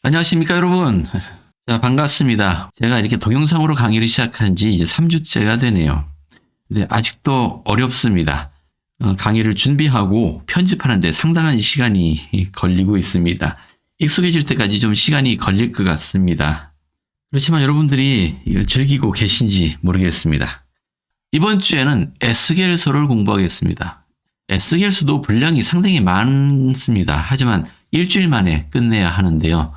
안녕하십니까, 여러분. 자, 반갑습니다. 제가 이렇게 동영상으로 강의를 시작한 지 이제 3주째가 되네요. 근데 아직도 어렵습니다. 강의를 준비하고 편집하는데 상당한 시간이 걸리고 있습니다. 익숙해질 때까지 좀 시간이 걸릴 것 같습니다. 그렇지만 여러분들이 이걸 즐기고 계신지 모르겠습니다. 이번 주에는 에스겔서를 공부하겠습니다. 에스겔서도 분량이 상당히 많습니다. 하지만 일주일 만에 끝내야 하는데요.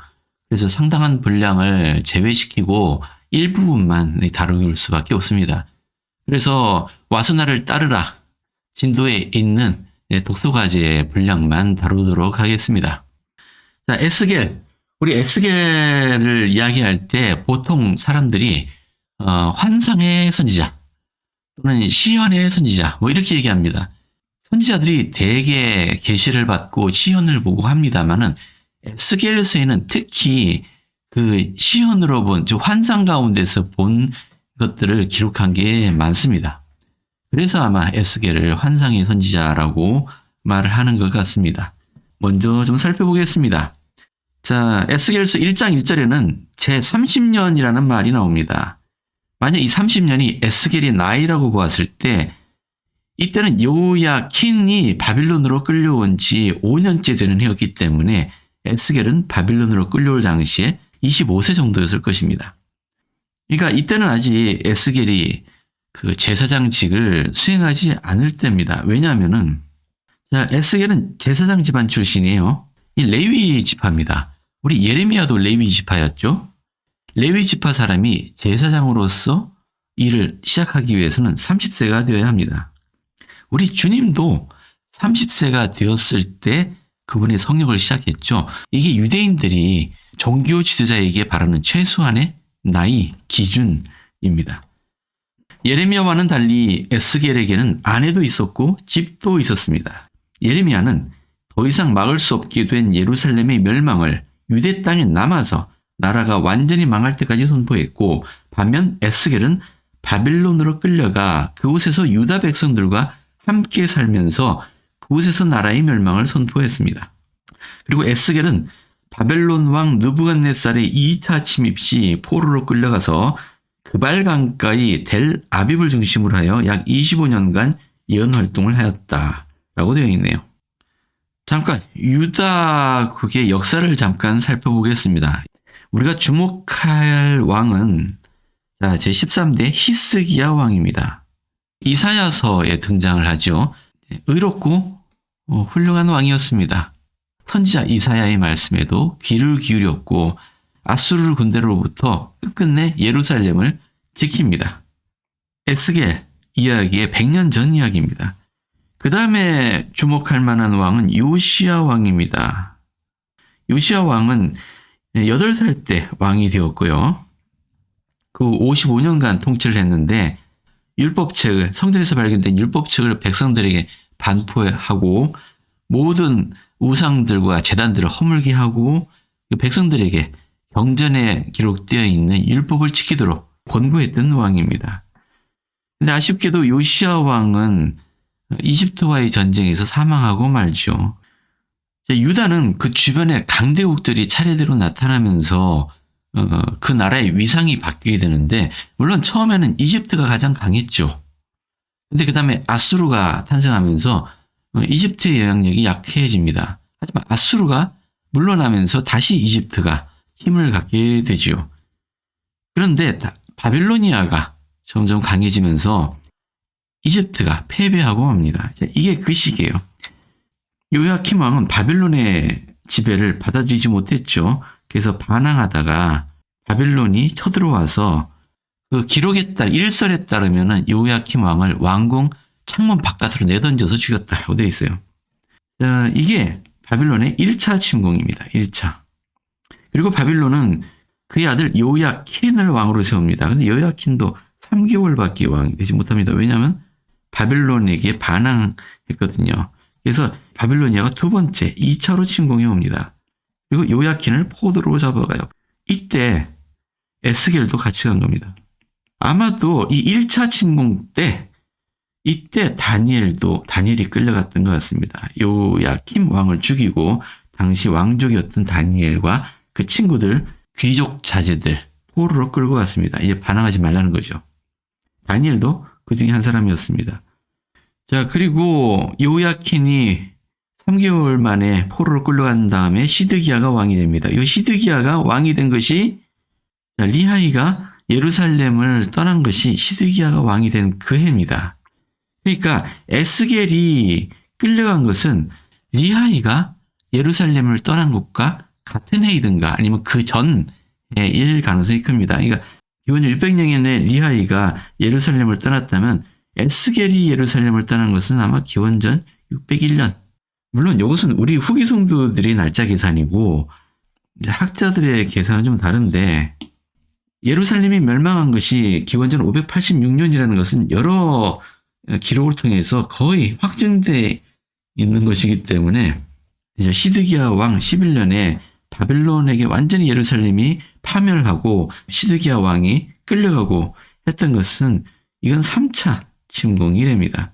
그래서 상당한 분량을 제외시키고 일부분만 다룰 수밖에 없습니다. 그래서 와서 나를 따르라 진도에 있는 독서과제의 분량만 다루도록 하겠습니다. 자, 에스겔. 우리 에스겔을 이야기할 때 보통 사람들이 환상의 선지자 또는 시연의 선지자 뭐 이렇게 얘기합니다. 선지자들이 대개 계시를 받고 시연을 보고 합니다만은 에스겔서에는 특히 그 시연으로 본, 즉 환상 가운데서 본 것들을 기록한 게 많습니다. 그래서 아마 에스겔을 환상의 선지자라고 말을 하는 것 같습니다. 먼저 좀 살펴보겠습니다. 자, 에스겔서 1장 1절에는 제30년이라는 말이 나옵니다. 만약 이 30년이 에스겔의 나이라고 보았을 때 이때는 여호야킨이 바빌론으로 끌려온 지 5년째 되는 해였기 때문에 에스겔은 바빌론으로 끌려올 당시에 25세 정도였을 것입니다. 그러니까 이때는 아직 에스겔이 그 제사장직을 수행하지 않을 때입니다. 왜냐하면은 에스겔은 제사장 집안 출신이에요. 이 레위 지파입니다. 우리 예레미야도 레위 지파였죠. 레위 지파 사람이 제사장으로서 일을 시작하기 위해서는 30세가 되어야 합니다. 우리 주님도 30세가 되었을 때 그분의 성역을 시작했죠. 이게 유대인들이 종교 지도자에게 바라는 최소한의 나이 기준입니다. 예레미야와는 달리 에스겔에게는 아내도 있었고 집도 있었습니다. 예레미야는 더 이상 막을 수 없게 된 예루살렘의 멸망을 유대 땅에 남아서 나라가 완전히 망할 때까지 선포했고, 반면 에스겔은 바빌론으로 끌려가 그곳에서 유다 백성들과 함께 살면서 그곳에서 나라의 멸망을 선포했습니다. 그리고 에스겔은 바벨론 왕 느부갓네살의 2차 침입 시 포로로 끌려가서 그발 강가의 델 아빕을 중심으로 하여 약 25년간 예언 활동을 하였다라고 되어 있네요. 잠깐 유다국의 역사를 잠깐 살펴보겠습니다. 우리가 주목할 왕은 제13대 히스기야 왕입니다. 이사야서에 등장을 하죠. 의롭고 훌륭한 왕이었습니다. 선지자 이사야의 말씀에도 귀를 기울였고 아수르 군대로부터 끝끝내 예루살렘을 지킵니다. 에스겔 이야기의 100년 전 이야기입니다. 그 다음에 주목할 만한 왕은 요시야 왕입니다. 요시야 왕은 8살 때 왕이 되었고요. 그 55년간 통치를 했는데 율법책을, 성전에서 발견된 율법책을 백성들에게 반포하고 모든 우상들과 제단들을 허물게 하고 백성들에게 경전에 기록되어 있는 율법을 지키도록 권고했던 왕입니다. 근데 아쉽게도 요시야 왕은 이집트와의 전쟁에서 사망하고 말죠. 유다는 그 주변에 강대국들이 차례대로 나타나면서 그 나라의 위상이 바뀌게 되는데, 물론 처음에는 이집트가 가장 강했죠. 근데 그 다음에 아수르가 탄생하면서 이집트의 영향력이 약해집니다. 하지만 아수르가 물러나면서 다시 이집트가 힘을 갖게 되지요. 그런데 바빌로니아가 점점 강해지면서 이집트가 패배하고 맙니다. 이게 그 시기예요. 요야킴 왕은 바빌론의 지배를 받아들이지 못했죠. 그래서 반항하다가 바빌론이 쳐들어와서 그 기록에 따라, 일설에 따르면 요야킴 왕을 왕궁 창문 바깥으로 내던져서 죽였다라고 되어 있어요. 이게 바빌론의 1차 침공입니다. 1차. 그리고 바빌론은 그의 아들 요야킨을 왕으로 세웁니다. 근데 요야킨도 3개월밖에 왕이 되지 못합니다. 왜냐하면 바빌론에게 반항했거든요. 그래서 바빌로니아가 두 번째 2차로 침공해 옵니다. 그리고 요야킨을 포로로 잡아가요. 이때 에스겔도 같이 간 겁니다. 아마도 이 1차 침공 때 이때 다니엘이 끌려갔던 것 같습니다. 요야킴 왕을 죽이고 당시 왕족이었던 다니엘과 그 친구들, 귀족 자제들 포로로 끌고 갔습니다. 이제 반항하지 말라는 거죠. 다니엘도 그 중에 한 사람이었습니다. 자, 그리고 요야킨이 3개월 만에 포로로 끌려간 다음에 시드기야가 왕이 됩니다. 이 시드기야가 왕이 된 것이, 리하이가 예루살렘을 떠난 것이 시드기야가 왕이 된 그 해입니다. 그러니까 에스겔이 끌려간 것은 리하이가 예루살렘을 떠난 것과 같은 해이든가 아니면 그 전해일 가능성이 큽니다. 그러니까 기원 600년에 리하이가 예루살렘을 떠났다면 에스겔이 예루살렘을 떠난 것은 아마 기원전 601년. 물론 이것은 우리 후기 성도들이 날짜 계산이고 학자들의 계산은 좀 다른데, 예루살렘이 멸망한 것이 기원전 586년이라는 것은 여러 기록을 통해서 거의 확정돼 있는 것이기 때문에 이제 시드기야 왕 11년에 바벨론에게 완전히 예루살렘이 파멸하고 시드기야 왕이 끌려가고 했던 것은 이건 3차 침공이 됩니다.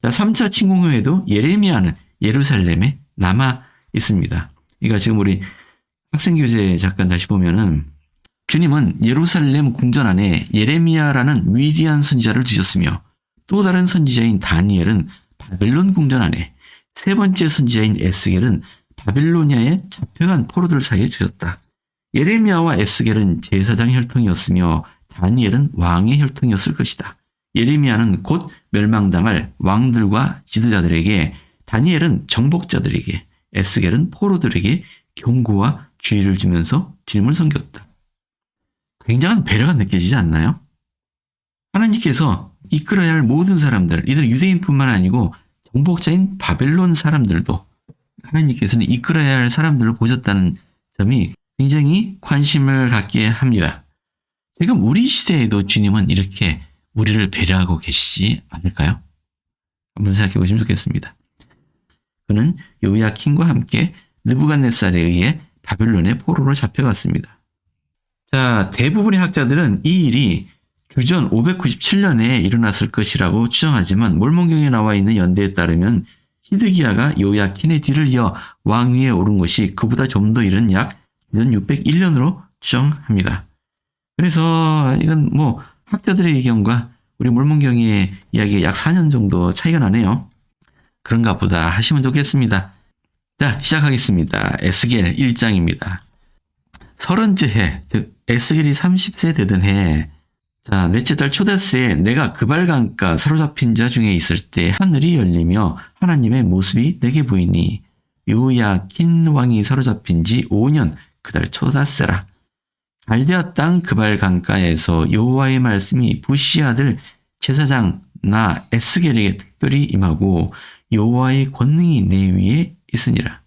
자, 3차 침공 후에도 예레미야는 예루살렘에 남아 있습니다. 그러니까 지금 우리 학생교재 잠깐 다시 보면은, 주님은 예루살렘 궁전 안에 예레미야라는 위대한 선지자를 두셨으며 또 다른 선지자인 다니엘은 바벨론 궁전 안에, 세 번째 선지자인 에스겔은 바빌로니아에 잡혀간 포로들 사이에 두셨다. 예레미야와 에스겔은 제사장 혈통이었으며 다니엘은 왕의 혈통이었을 것이다. 예레미야는 곧 멸망당할 왕들과 지도자들에게, 다니엘은 정복자들에게, 에스겔은 포로들에게 경고와 주의를 주면서 주님을 섬겼다. 굉장한 배려가 느껴지지 않나요? 하나님께서 이끌어야 할 모든 사람들, 이들 유대인뿐만 아니고 정복자인 바벨론 사람들도 하나님께서는 이끌어야 할 사람들을 보셨다는 점이 굉장히 관심을 갖게 합니다. 지금 우리 시대에도 주님은 이렇게 우리를 배려하고 계시지 않을까요? 한번 생각해 보시면 좋겠습니다. 그는 요야킨과 함께 느부갓네살에 의해 바벨론의 포로로 잡혀갔습니다. 자, 대부분의 학자들은 이 일이 주전 597년에 일어났을 것이라고 추정하지만 몰몬경에 나와 있는 연대에 따르면 시드기야가 요야킨의 뒤를 이어 왕위에 오른 것이 그보다 좀 더 이른 약 601년으로 추정합니다. 그래서 이건 뭐 학자들의 의견과 우리 몰몬경의 이야기에 약 4년 정도 차이가 나네요. 그런가 보다 하시면 좋겠습니다. 자, 시작하겠습니다. 에스겔 1장입니다. 30째 해, 즉 에스겔이 30세 되던 해, 자, 넷째 달 초대세에 내가 그발강가 사로잡힌 자 중에 있을 때 하늘이 열리며 하나님의 모습이 내게 보이니 요야킨 왕이 사로잡힌 지 5년 그 달 초다세라. 갈대아 땅 그발강가에서 여호와의 말씀이 부시 아들 제사장 나 에스겔에게 특별히 임하고 여호와의 권능이 내 위에 있으니라.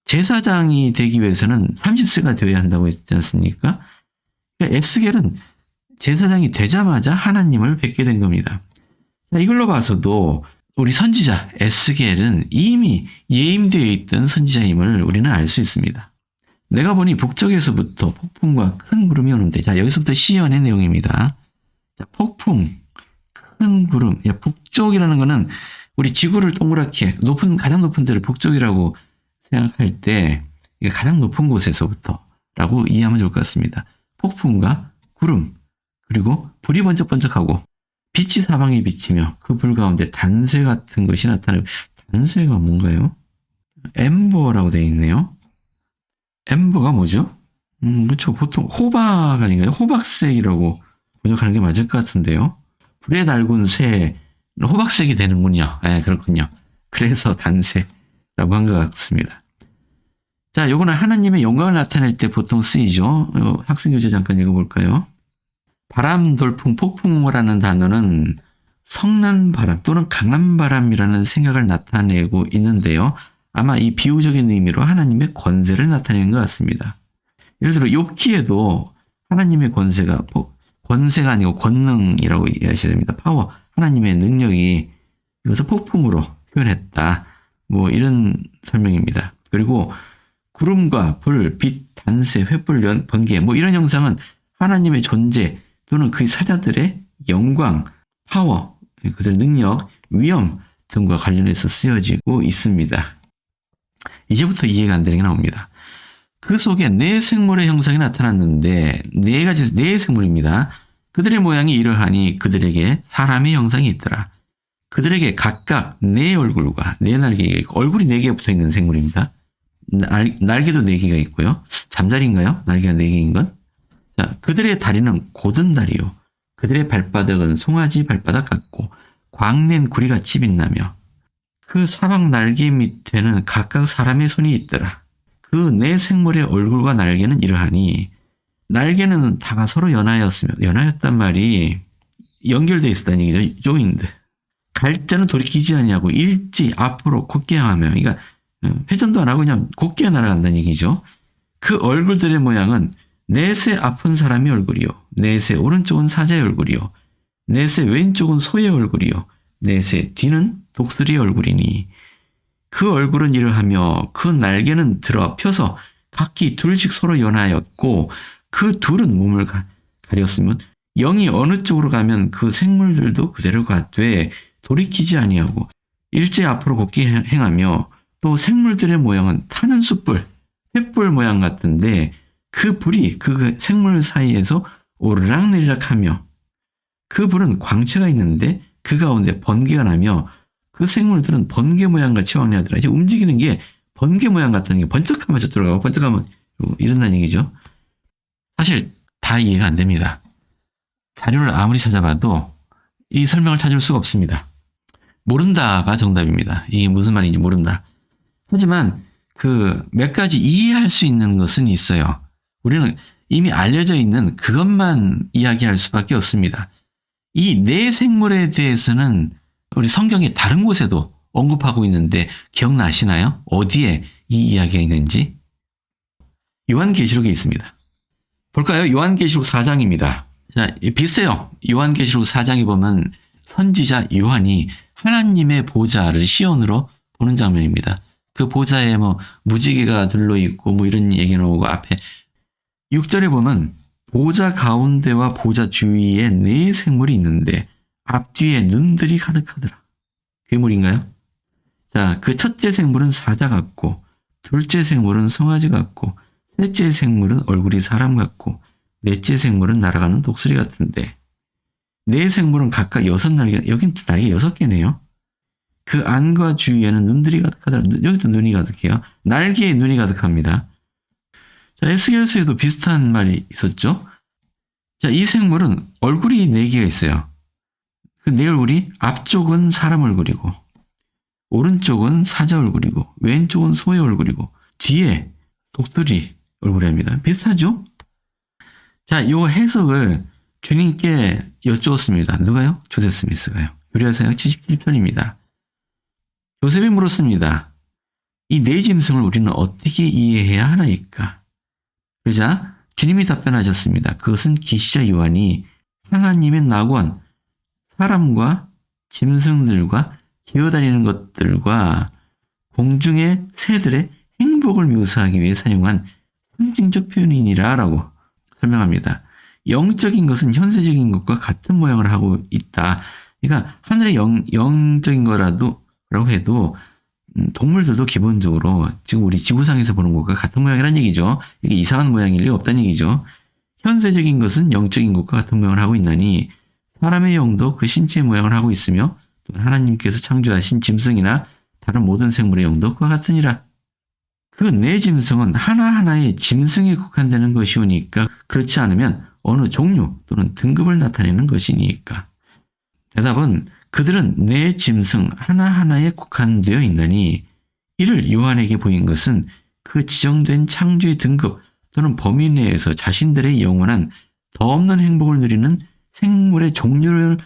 제사장이 되기 위해서는 30세가 되어야 한다고 했지 않습니까? 그러니까 에스겔은 제사장이 되자마자 하나님을 뵙게 된 겁니다. 자, 이걸로 봐서도 우리 선지자 에스겔은 이미 예임되어 있던 선지자임을 우리는 알 수 있습니다. 내가 보니 북쪽에서부터 폭풍과 큰 구름이 오는데, 자, 여기서부터 시연의 내용입니다. 자, 폭풍, 큰 구름. 야, 북쪽이라는 거는 우리 지구를 동그랗게 가장 높은 데를 북쪽이라고 생각할 때 가장 높은 곳에서부터라고 이해하면 좋을 것 같습니다. 폭풍과 구름, 그리고 불이 번쩍번쩍하고 빛이 사방에 비치며 그 불 가운데 단쇠 같은 것이 나타나요. 단쇠가 뭔가요? 엠버라고 되어 있네요. 엠버가 뭐죠? 그렇죠. 보통 호박 아닌가요? 호박색이라고 번역하는 게 맞을 것 같은데요. 불에 달군 쇠, 호박색이 되는군요. 네, 그렇군요. 그래서 단쇠라고 한 것 같습니다. 자, 요거는 하나님의 영광을 나타낼 때 보통 쓰이죠. 학생교재 잠깐 읽어볼까요? 바람, 돌풍, 폭풍이라는 단어는 성난바람 또는 강한바람이라는 생각을 나타내고 있는데요. 아마 이 비유적인 의미로 하나님의 권세를 나타내는 것 같습니다. 예를 들어 욥기에도 하나님의 권세가 아니고 권능이라고 이해하셔야 됩니다. 파워, 하나님의 능력이 이것을 폭풍으로 표현했다. 뭐 이런 설명입니다. 그리고 구름과 불, 빛, 단세, 횃불, 번개 뭐 이런 형상은 하나님의 존재 또는 그 사자들의 영광, 파워, 그들 능력, 위엄 등과 관련해서 쓰여지고 있습니다. 이제부터 이해가 안 되는 게 나옵니다. 그 속에 네 생물의 형상이 나타났는데 네 생물입니다. 그들의 모양이 이러하니 그들에게 사람의 형상이 있더라. 그들에게 각각 네 얼굴과 네 날개가 있고, 얼굴이 네 개 붙어 있는 생물입니다. 날개도 네 개가 있고요. 잠자리인가요? 날개가 네 개인 건? 자, 그들의 다리는 곧은 다리요. 그들의 발바닥은 송아지 발바닥 같고 광낸 구리같이 빛나며 그 사방 날개 밑에는 각각 사람의 손이 있더라. 그 네 생물의 얼굴과 날개는 이러하니 날개는 다 서로 연하였으며 연하였단 말이 연결되어 있었다는 얘기죠. 조인드. 갈 때는 돌이키지 아니하고 일찍 앞으로 곧게 향하며, 그러니까 회전도 안 하고 그냥 곧게 날아간다는 얘기죠. 그 얼굴들의 모양은 넷의 아픈 사람의 얼굴이요, 넷의 오른쪽은 사자의 얼굴이요, 넷의 왼쪽은 소의 얼굴이요, 넷의 뒤는 독수리의 얼굴이니 그 얼굴은 이러하며 그 날개는 들어 펴서 각기 둘씩 서로 연하였고 그 둘은 몸을 가렸으면 영이 어느 쪽으로 가면 그 생물들도 그대로 가되 돌이키지 아니하고 일제 앞으로 걷게 행하며 또 생물들의 모양은 타는 숯불, 횃불 모양 같은데 그 불이 그 생물 사이에서 오르락내리락 하며 그 불은 광채가 있는데 그 가운데 번개가 나며 그 생물들은 번개 모양 같이 왕래하더라. 이제 움직이는 게 번개 모양 같다는 게 번쩍하면 저 들어가고 번쩍하면 이런다는 얘기죠. 사실 다 이해가 안 됩니다. 자료를 아무리 찾아봐도 이 설명을 찾을 수가 없습니다. 모른다가 정답입니다. 이게 무슨 말인지 모른다. 하지만 그 몇 가지 이해할 수 있는 것은 있어요. 우리는 이미 알려져 있는 그것만 이야기할 수밖에 없습니다. 이 네 생물에 대해서는 우리 성경의 다른 곳에도 언급하고 있는데 기억나시나요? 어디에 이 이야기가 있는지? 요한계시록에 있습니다. 볼까요? 요한계시록 4장입니다. 자, 비슷해요. 요한계시록 4장에 보면 선지자 요한이 하나님의 보좌를 시온으로 보는 장면입니다. 그 보좌에 뭐 무지개가 둘러있고 뭐 이런 얘기 나오고 앞에 6절에 보면 보좌 가운데와 보좌 주위에 네 생물이 있는데 앞뒤에 눈들이 가득하더라. 괴물인가요? 자, 그 첫째 생물은 사자 같고 둘째 생물은 송아지 같고 셋째 생물은 얼굴이 사람 같고 넷째 생물은 날아가는 독수리 같은데 네 생물은 각각 6날개, 여긴 날개 6개네요. 그 안과 주위에는 눈들이 가득하더라. 여기도 눈이 가득해요. 날개에 눈이 가득합니다. 자, 에스겔서에도 비슷한 말이 있었죠. 자, 이 생물은 얼굴이 4개가 있어요. 그 네 얼굴이 앞쪽은 사람 얼굴이고 오른쪽은 사자 얼굴이고 왼쪽은 소의 얼굴이고 뒤에 독수리 얼굴입니다. 비슷하죠? 자, 이 해석을 주님께 여쭈었습니다. 누가요? 조셉 스미스가요. 요리할생각 77편입니다. 조셉이 물었습니다. 이 네 짐승을 우리는 어떻게 이해해야 하나이까? 그러자 주님이 답변하셨습니다. 그것은 계시자 요한이 하나님의 낙원, 사람과 짐승들과 기어다니는 것들과 공중의 새들의 행복을 묘사하기 위해 사용한 상징적 표현이니라 라고 설명합니다. 영적인 것은 현세적인 것과 같은 모양을 하고 있다. 그러니까 하늘의 영적인 거라고 해도 동물들도 기본적으로 지금 우리 지구상에서 보는 것과 같은 모양이라는 얘기죠. 이게 이상한 모양일 리 없다는 얘기죠. 현세적인 것은 영적인 것과 같은 모양을 하고 있나니 사람의 영도 그 신체의 모양을 하고 있으며 또 하나님께서 창조하신 짐승이나 다른 모든 생물의 영도 그와 같으니라. 그 네 짐승은 하나하나의 짐승에 국한되는 것이오니까 그렇지 않으면 어느 종류 또는 등급을 나타내는 것이니까. 대답은 그들은 네 짐승 하나하나에 국한되어 있나니 이를 요한에게 보인 것은 그 지정된 창조의 등급 또는 범위 내에서 자신들의 영원한 더 없는 행복을 누리는 생물의 종류에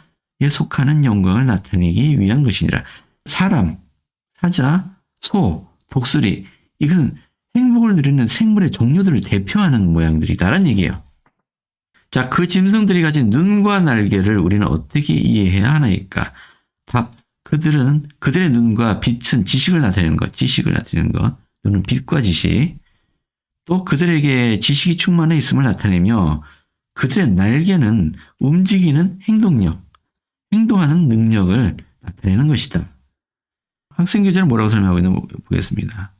속하는 영광을 나타내기 위한 것이니라. 사람, 사자, 소, 독수리 이것은 행복을 누리는 생물의 종류들을 대표하는 모양들이다라는 얘기예요. 자, 그 짐승들이 가진 눈과 날개를 우리는 어떻게 이해해야 하나이까? 답, 그들의 눈과 빛은 지식을 나타내는 것, 눈은 빛과 지식. 또 그들에게 지식이 충만해 있음을 나타내며 그들의 날개는 움직이는 행동하는 능력을 나타내는 것이다. 학생교재는 뭐라고 설명하고 있는지 보겠습니다.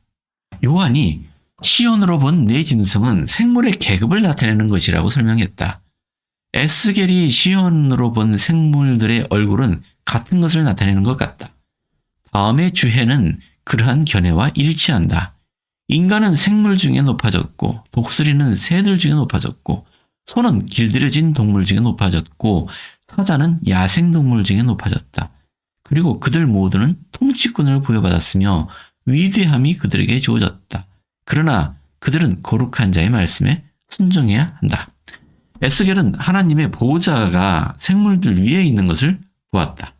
요한이 시온으로 본 네 짐승은 생물의 계급을 나타내는 것이라고 설명했다. 에스겔이 시온으로 본 생물들의 얼굴은 같은 것을 나타내는 것 같다. 다음의 주해는 그러한 견해와 일치한다. 인간은 생물 중에 높아졌고, 독수리는 새들 중에 높아졌고, 소는 길들여진 동물 중에 높아졌고, 사자는 야생동물 중에 높아졌다. 그리고 그들 모두는 통치권을 부여받았으며 위대함이 그들에게 주어졌다. 그러나 그들은 거룩한 자의 말씀에 순종해야 한다. 에스겔은 하나님의 보호자가 생물들 위에 있는 것을 보았다.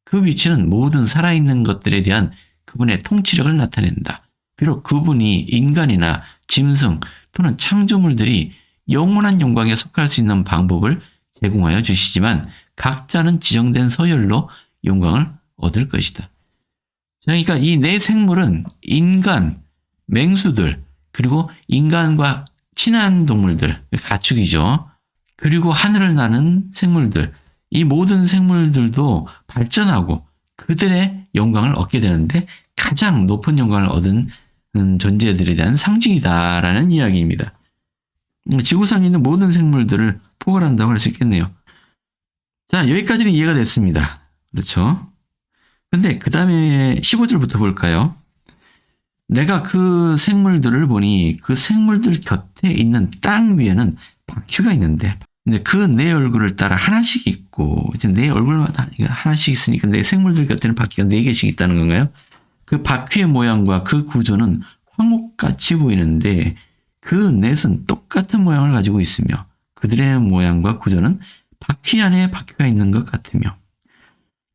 그 위치는 모든 살아있는 것들에 대한 그분의 통치력을 나타낸다. 비록 그분이 인간이나 짐승 또는 창조물들이 영원한 영광에 속할 수 있는 방법을 제공하여 주시지만 각자는 지정된 서열로 영광을 얻을 것이다. 그러니까 이 네 생물은 인간, 맹수들, 그리고 인간과 친한 동물들, 가축이죠. 그리고 하늘을 나는 생물들, 이 모든 생물들도 발전하고 그들의 영광을 얻게 되는데 가장 높은 영광을 얻은 존재들에 대한 상징이다라는 이야기입니다. 지구상에 있는 모든 생물들을 포괄한다고 할 수 있겠네요. 자, 여기까지는 이해가 됐습니다. 그렇죠? 근데 그 다음에 15절부터 볼까요? 내가 그 생물들을 보니 그 생물들 곁에 있는 땅 위에는 바퀴가 있는데, 근데 그 내 얼굴을 따라 하나씩 있고, 이제 내 얼굴마다 하나씩 있으니까 내 생물들 곁에는 바퀴가 4개씩 있다는 건가요? 그 바퀴의 모양과 그 구조는 황옥같이 보이는데 그 넷은 똑같은 모양을 가지고 있으며 그들의 모양과 구조는 바퀴 안에 바퀴가 있는 것 같으며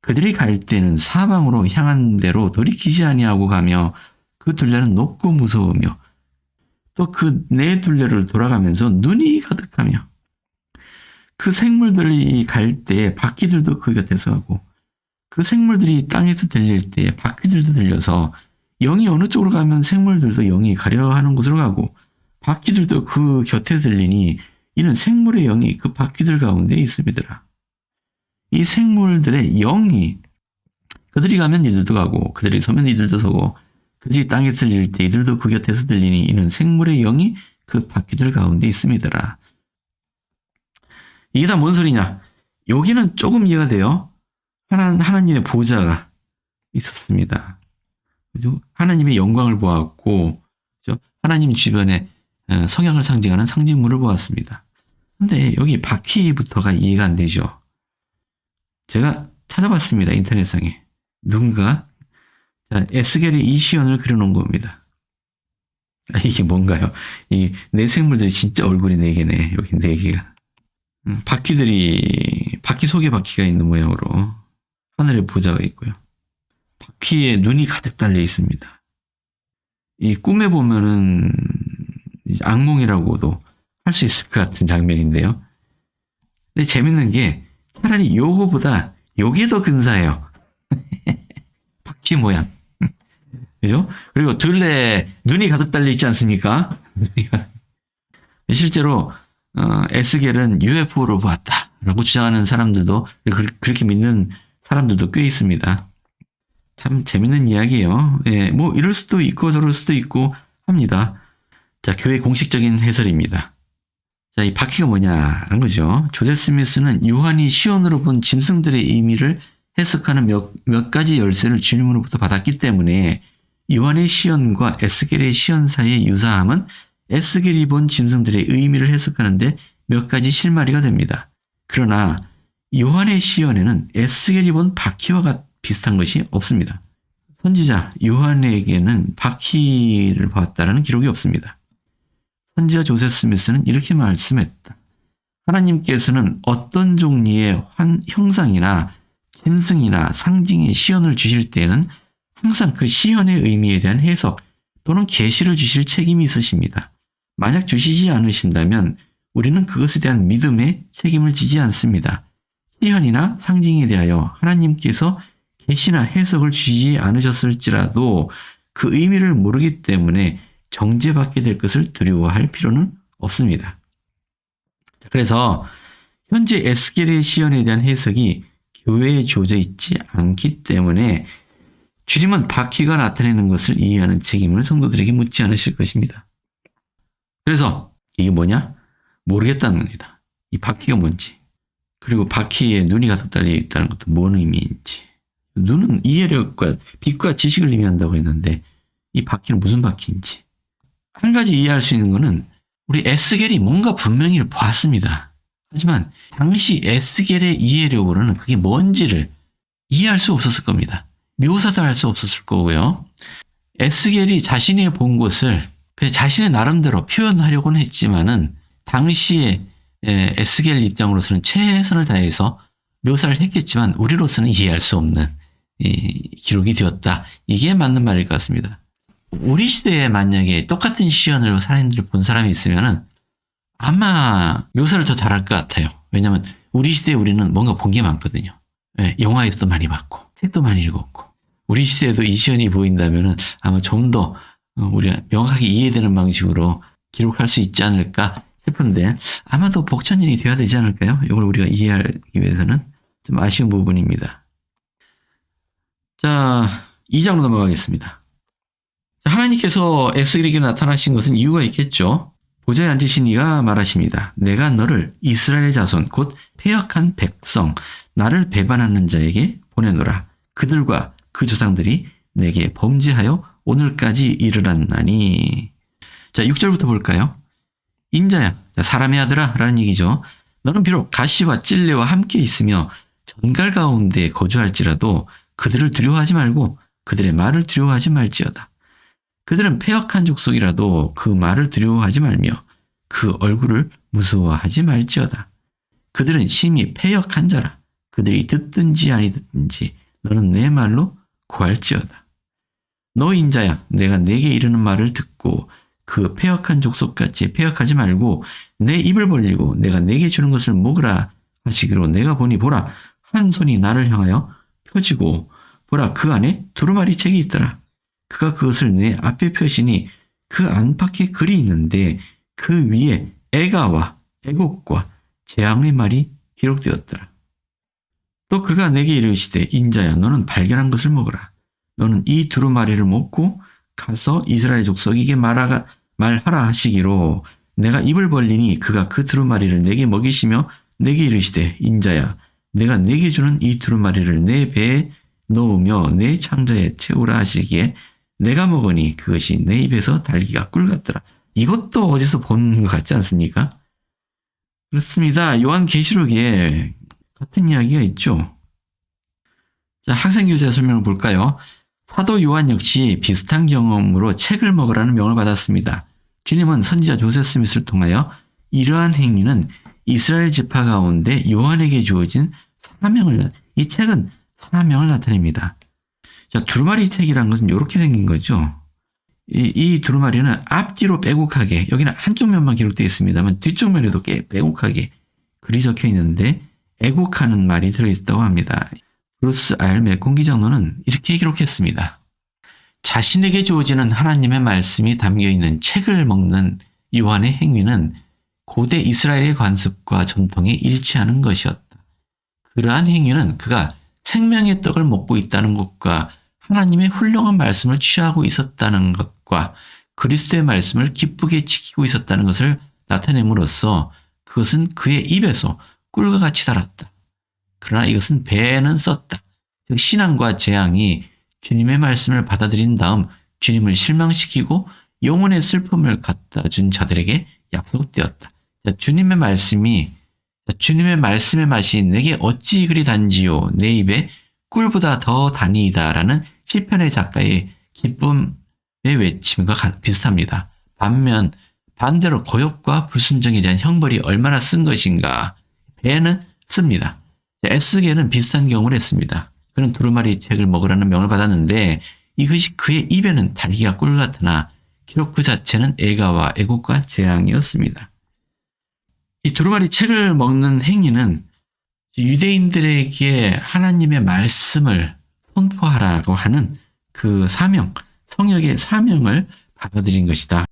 그들이 갈 때는 사방으로 향한 대로 돌이키지 아니하고 가며 그 둘레는 높고 무서우며 또 그 네 둘레를 돌아가면서 눈이 가득하며 그 생물들이 갈 때 바퀴들도 그 곁에서 가고 그 생물들이 땅에서 들릴 때 바퀴들도 들려서 영이 어느 쪽으로 가면 생물들도 영이 가려 하는 곳으로 가고 바퀴들도 그 곁에 들리니 이는 생물의 영이 그 바퀴들 가운데 있음이더라. 이 생물들의 영이 그들이 가면 이들도 가고 그들이 서면 이들도 서고 그들이 땅에 들릴 때 이들도 그 곁에서 들리니 이는 생물의 영이 그 바퀴들 가운데 있음이더라. 이게 다 뭔 소리냐? 여기는 조금 이해가 돼요. 하나님의 보호자가 있었습니다. 그죠? 하나님의 영광을 보았고, 그죠? 하나님 주변에 성향을 상징하는 상징물을 보았습니다. 근데 여기 바퀴부터가 이해가 안 되죠. 제가 찾아봤습니다. 인터넷상에. 누군가 에스겔의 이 시연을 그려놓은 겁니다. 이게 뭔가요? 이 내 생물들이 진짜 얼굴이 4개네. 여기 4개가. 바퀴 속에 바퀴가 있는 모양으로 하늘의 보좌가 있고요. 바퀴에 눈이 가득 달려 있습니다. 이 꿈에 보면은 악몽이라고도 할 수 있을 것 같은 장면인데요. 근데 재밌는 게 차라리 요거보다 요게 더 근사해요. 바퀴 모양. 그죠? 그리고 둘레 눈이 가득 달려 있지 않습니까? 실제로 에스겔은 UFO를 보았다라고 주장하는 사람들도 그렇게 믿는 사람들도 꽤 있습니다. 참 재밌는 이야기예요. 예, 뭐 이럴 수도 있고 저럴 수도 있고 합니다. 자, 교회 공식적인 해설입니다. 자, 이 바퀴가 뭐냐는 거죠. 조셉 스미스는 요한이 시온으로 본 짐승들의 의미를 해석하는 몇 가지 열쇠를 주님으로부터 받았기 때문에 요한의 시온과 에스겔의 시온 사이의 유사함은 에스겔이 본 짐승들의 의미를 해석하는데 몇 가지 실마리가 됩니다. 그러나 요한의 시온에는 에스겔이 본 바퀴와 비슷한 것이 없습니다. 선지자 요한에게는 바퀴를 봤다는 기록이 없습니다. 선지자 조셉 스미스는 이렇게 말씀했다. 하나님께서는 어떤 종류의 형상이나 짐승이나 상징의 시연을 주실 때에는 항상 그 시연의 의미에 대한 해석 또는 계시를 주실 책임이 있으십니다. 만약 주시지 않으신다면 우리는 그것에 대한 믿음의 책임을 지지 않습니다. 시연이나 상징에 대하여 하나님께서 계시나 해석을 주시지 않으셨을지라도 그 의미를 모르기 때문에 정죄받게 될 것을 두려워할 필요는 없습니다. 그래서 현재 에스겔의 시연에 대한 해석이 교회에 주어져 있지 않기 때문에 주님은 바퀴가 나타내는 것을 이해하는 책임을 성도들에게 묻지 않으실 것입니다. 그래서 이게 뭐냐? 모르겠다는 겁니다. 이 바퀴가 뭔지. 그리고 바퀴에 눈이 가득 달려 있다는 것도 뭔 의미인지. 눈은 이해력과 빛과 지식을 의미한다고 했는데 이 바퀴는 무슨 바퀴인지. 한 가지 이해할 수 있는 거는 우리 에스겔이 뭔가 분명히 봤습니다. 하지만 당시 에스겔의 이해력으로는 그게 뭔지를 이해할 수 없었을 겁니다. 묘사도 할 수 없었을 거고요. 에스겔이 자신이 본 것을 그냥 자신의 나름대로 표현하려고는 했지만은 당시에 에스겔 입장으로서는 최선을 다해서 묘사를 했겠지만 우리로서는 이해할 수 없는 기록이 되었다. 이게 맞는 말일 것 같습니다. 우리 시대에 만약에 똑같은 시연을 사람들이 본 사람이 있으면은 아마 묘사를 더 잘할 것 같아요. 왜냐면 우리 시대에 우리는 뭔가 본 게 많거든요. 영화에서도 많이 봤고 책도 많이 읽었고 우리 시대에도 이 시연이 보인다면은 아마 좀 더 우리가 명확하게 이해되는 방식으로 기록할 수 있지 않을까 싶은데 아마도 복천년이 되어야 되지 않을까요? 이걸 우리가 이해하기 위해서는 좀 아쉬운 부분입니다. 자, 2장으로 넘어가겠습니다. 하나님께서 에스겔에게 나타나신 것은 이유가 있겠죠. 보좌에 앉으신 이가 말하십니다. 내가 너를 이스라엘 자손 곧 패역한 백성 나를 배반하는 자에게 보내노라. 그들과 그 조상들이 내게 범죄하여 오늘까지 이르렀나니. 자, 6절부터 볼까요? 인자야, 사람의 아들아 라는 얘기죠. 너는 비록 가시와 찔레와 함께 있으며 전갈 가운데 거주할지라도 그들을 두려워하지 말고 그들의 말을 두려워하지 말지어다. 그들은 패역한 족속이라도 그 말을 두려워하지 말며 그 얼굴을 무서워하지 말지어다. 그들은 심히 패역한 자라. 그들이 듣든지 아니 듣든지 너는 내 말로 구할지어다. 너 인자야, 내가 내게 이르는 말을 듣고 그 패역한 족속같이 패역하지 말고 내 입을 벌리고 내가 내게 주는 것을 먹으라 하시기로 내가 보니 보라 한 손이 나를 향하여 펴지고 보라 그 안에 두루마리 책이 있더라. 그가 그것을 내 앞에 펴시니 그 안팎에 글이 있는데 그 위에 애가와 애곡과 재앙의 말이 기록되었더라. 또 그가 내게 이르시되 인자야 너는 발견한 것을 먹으라. 너는 이 두루마리를 먹고 가서 이스라엘 족속에게 말하라 하시기로 내가 입을 벌리니 그가 그 두루마리를 내게 먹이시며 내게 이르시되 인자야 내가 내게 주는 이 두루마리를 내 배에 넣으며 내 창자에 채우라 하시기에 내가 먹으니 그것이 내 입에서 달기가 꿀 같더라. 이것도 어디서 본 것 같지 않습니까? 그렇습니다. 요한계시록에 같은 이야기가 있죠. 자, 학생교재 설명을 볼까요? 사도 요한 역시 비슷한 경험으로 책을 먹으라는 명을 받았습니다. 주님은 선지자 조셉 스미스를 통하여 이러한 행위는 이스라엘 지파 가운데 요한에게 주어진 사명을, 이 책은 사명을 나타냅니다. 자, 두루마리 책이라는 것은 이렇게 생긴 거죠. 이 두루마리는 앞뒤로 빼곡하게, 여기는 한쪽 면만 기록되어 있습니다만 뒤쪽 면에도 꽤 빼곡하게 글이 적혀 있는데 애곡하는 말이 들어있다고 합니다. 브루스 R. 맥콘 기장로는 이렇게 기록했습니다. 자신에게 주어지는 하나님의 말씀이 담겨있는 책을 먹는 요한의 행위는 고대 이스라엘의 관습과 전통에 일치하는 것이었다. 그러한 행위는 그가 생명의 떡을 먹고 있다는 것과 하나님의 훌륭한 말씀을 취하고 있었다는 것과 그리스도의 말씀을 기쁘게 지키고 있었다는 것을 나타냄으로써 그것은 그의 입에서 꿀과 같이 달았다. 그러나 이것은 배에는 썼다. 즉 신앙과 재앙이 주님의 말씀을 받아들인 다음 주님을 실망시키고 영혼의 슬픔을 갖다 준 자들에게 약속되었다. 주님의 말씀의 맛이 내게 어찌 그리 단지요 내 입에 꿀보다 더 다니이다 라는 시편의 작가의 기쁨의 외침과 비슷합니다. 반면 반대로 고역과 불순종에 대한 형벌이 얼마나 쓴 것인가. 배는 씁니다. 에스겔은 비슷한 경우를 했습니다. 그는 두루마리 책을 먹으라는 명을 받았는데 이것이 그의 입에는 달기가 꿀 같으나 기록 그 자체는 애가와 애곡과 재앙이었습니다. 이 두루마리 책을 먹는 행위는 유대인들에게 하나님의 말씀을 선포하라고 하는 그 사명, 성역의 사명을 받아들인 것이다.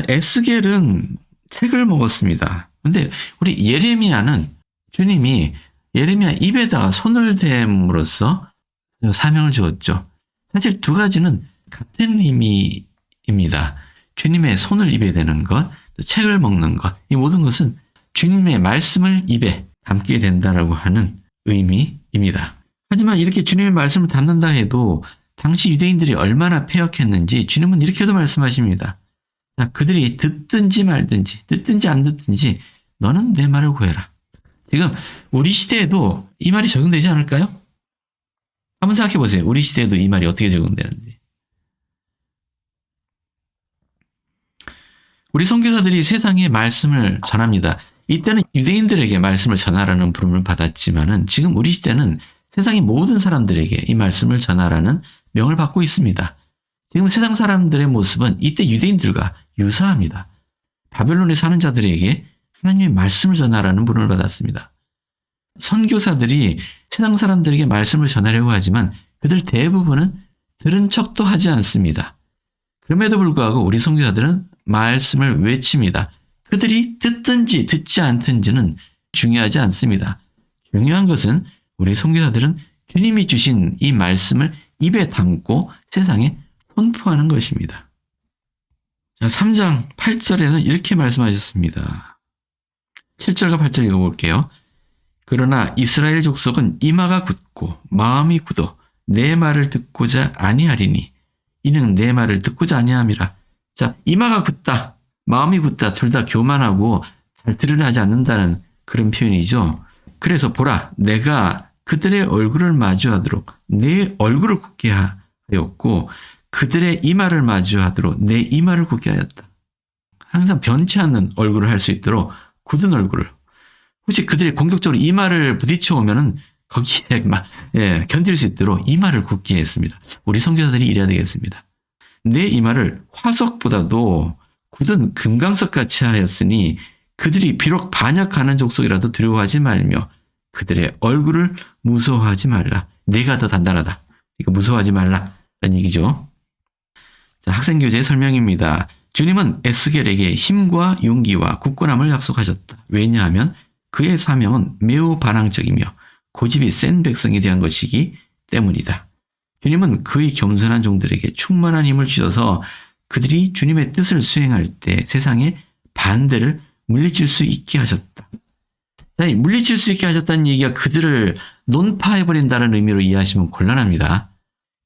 에스겔은 책을 먹었습니다. 근데 우리 예레미야는 주님이 예레미야 입에다가 손을 댐으로써 사명을 주었죠. 사실 두 가지는 같은 의미입니다. 주님의 손을 입에 대는 것, 또 책을 먹는 것, 이 모든 것은 주님의 말씀을 입에 담게 된다라고 하는 의미입니다. 하지만 이렇게 주님의 말씀을 담는다 해도 당시 유대인들이 얼마나 패역했는지 주님은 이렇게도 말씀하십니다. 자, 그들이 듣든지 말든지, 듣든지 안 듣든지 너는 내 말을 구해라. 지금 우리 시대에도 이 말이 적용되지 않을까요? 한번 생각해 보세요. 우리 시대에도 이 말이 어떻게 적용되는지. 우리 선교사들이 세상에 말씀을 전합니다. 이때는 유대인들에게 말씀을 전하라는 부름을 받았지만은 지금 우리 시대는 세상의 모든 사람들에게 이 말씀을 전하라는 명을 받고 있습니다. 지금 세상 사람들의 모습은 이때 유대인들과 유사합니다. 바벨론에 사는 자들에게 하나님의 말씀을 전하라는 부름을 받았습니다. 선교사들이 세상 사람들에게 말씀을 전하려고 하지만 그들 대부분은 들은 척도 하지 않습니다. 그럼에도 불구하고 우리 선교사들은 말씀을 외칩니다. 그들이 듣든지 듣지 않든지는 중요하지 않습니다. 중요한 것은 우리 선교사들은 주님이 주신 이 말씀을 입에 담고 세상에 선포하는 것입니다. 자, 3장 8절에는 이렇게 말씀하셨습니다. 7절과 8절 읽어볼게요. 그러나 이스라엘 족속은 이마가 굳고 마음이 굳어 내 말을 듣고자 아니하리니 이는 내 말을 듣고자 아니함이라. 자, 이마가 굳다, 마음이 굳다, 둘 다 교만하고 잘 들으려 하지 않는다는 그런 표현이죠. 그래서 보라, 내가 그들의 얼굴을 마주하도록 내 얼굴을 굳게 하였고 그들의 이마를 마주하도록 내 이마를 굳게 하였다. 항상 변치 않는 얼굴을 할 수 있도록 굳은 얼굴을. 혹시 그들이 공격적으로 이마를 부딪혀 오면은 거기에 견딜 수 있도록 이마를 굳게 했습니다. 우리 선교사들이 이래야 되겠습니다. 내 이마를 화석보다도 굳은 금강석 같이 하였으니 그들이 비록 반역하는 족속이라도 두려워하지 말며 그들의 얼굴을 무서워하지 말라. 내가 더 단단하다. 이거 무서워하지 말라. 라는 얘기죠. 자, 학생교재의 설명입니다. 주님은 에스겔에게 힘과 용기와 굳건함을 약속하셨다. 왜냐하면 그의 사명은 매우 반항적이며 고집이 센 백성에 대한 것이기 때문이다. 주님은 그의 겸손한 종들에게 충만한 힘을 주셔서 그들이 주님의 뜻을 수행할 때 세상의 반대를 물리칠 수 있게 하셨다. 자, 물리칠 수 있게 하셨다는 얘기가 그들을 논파해버린다는 의미로 이해하시면 곤란합니다.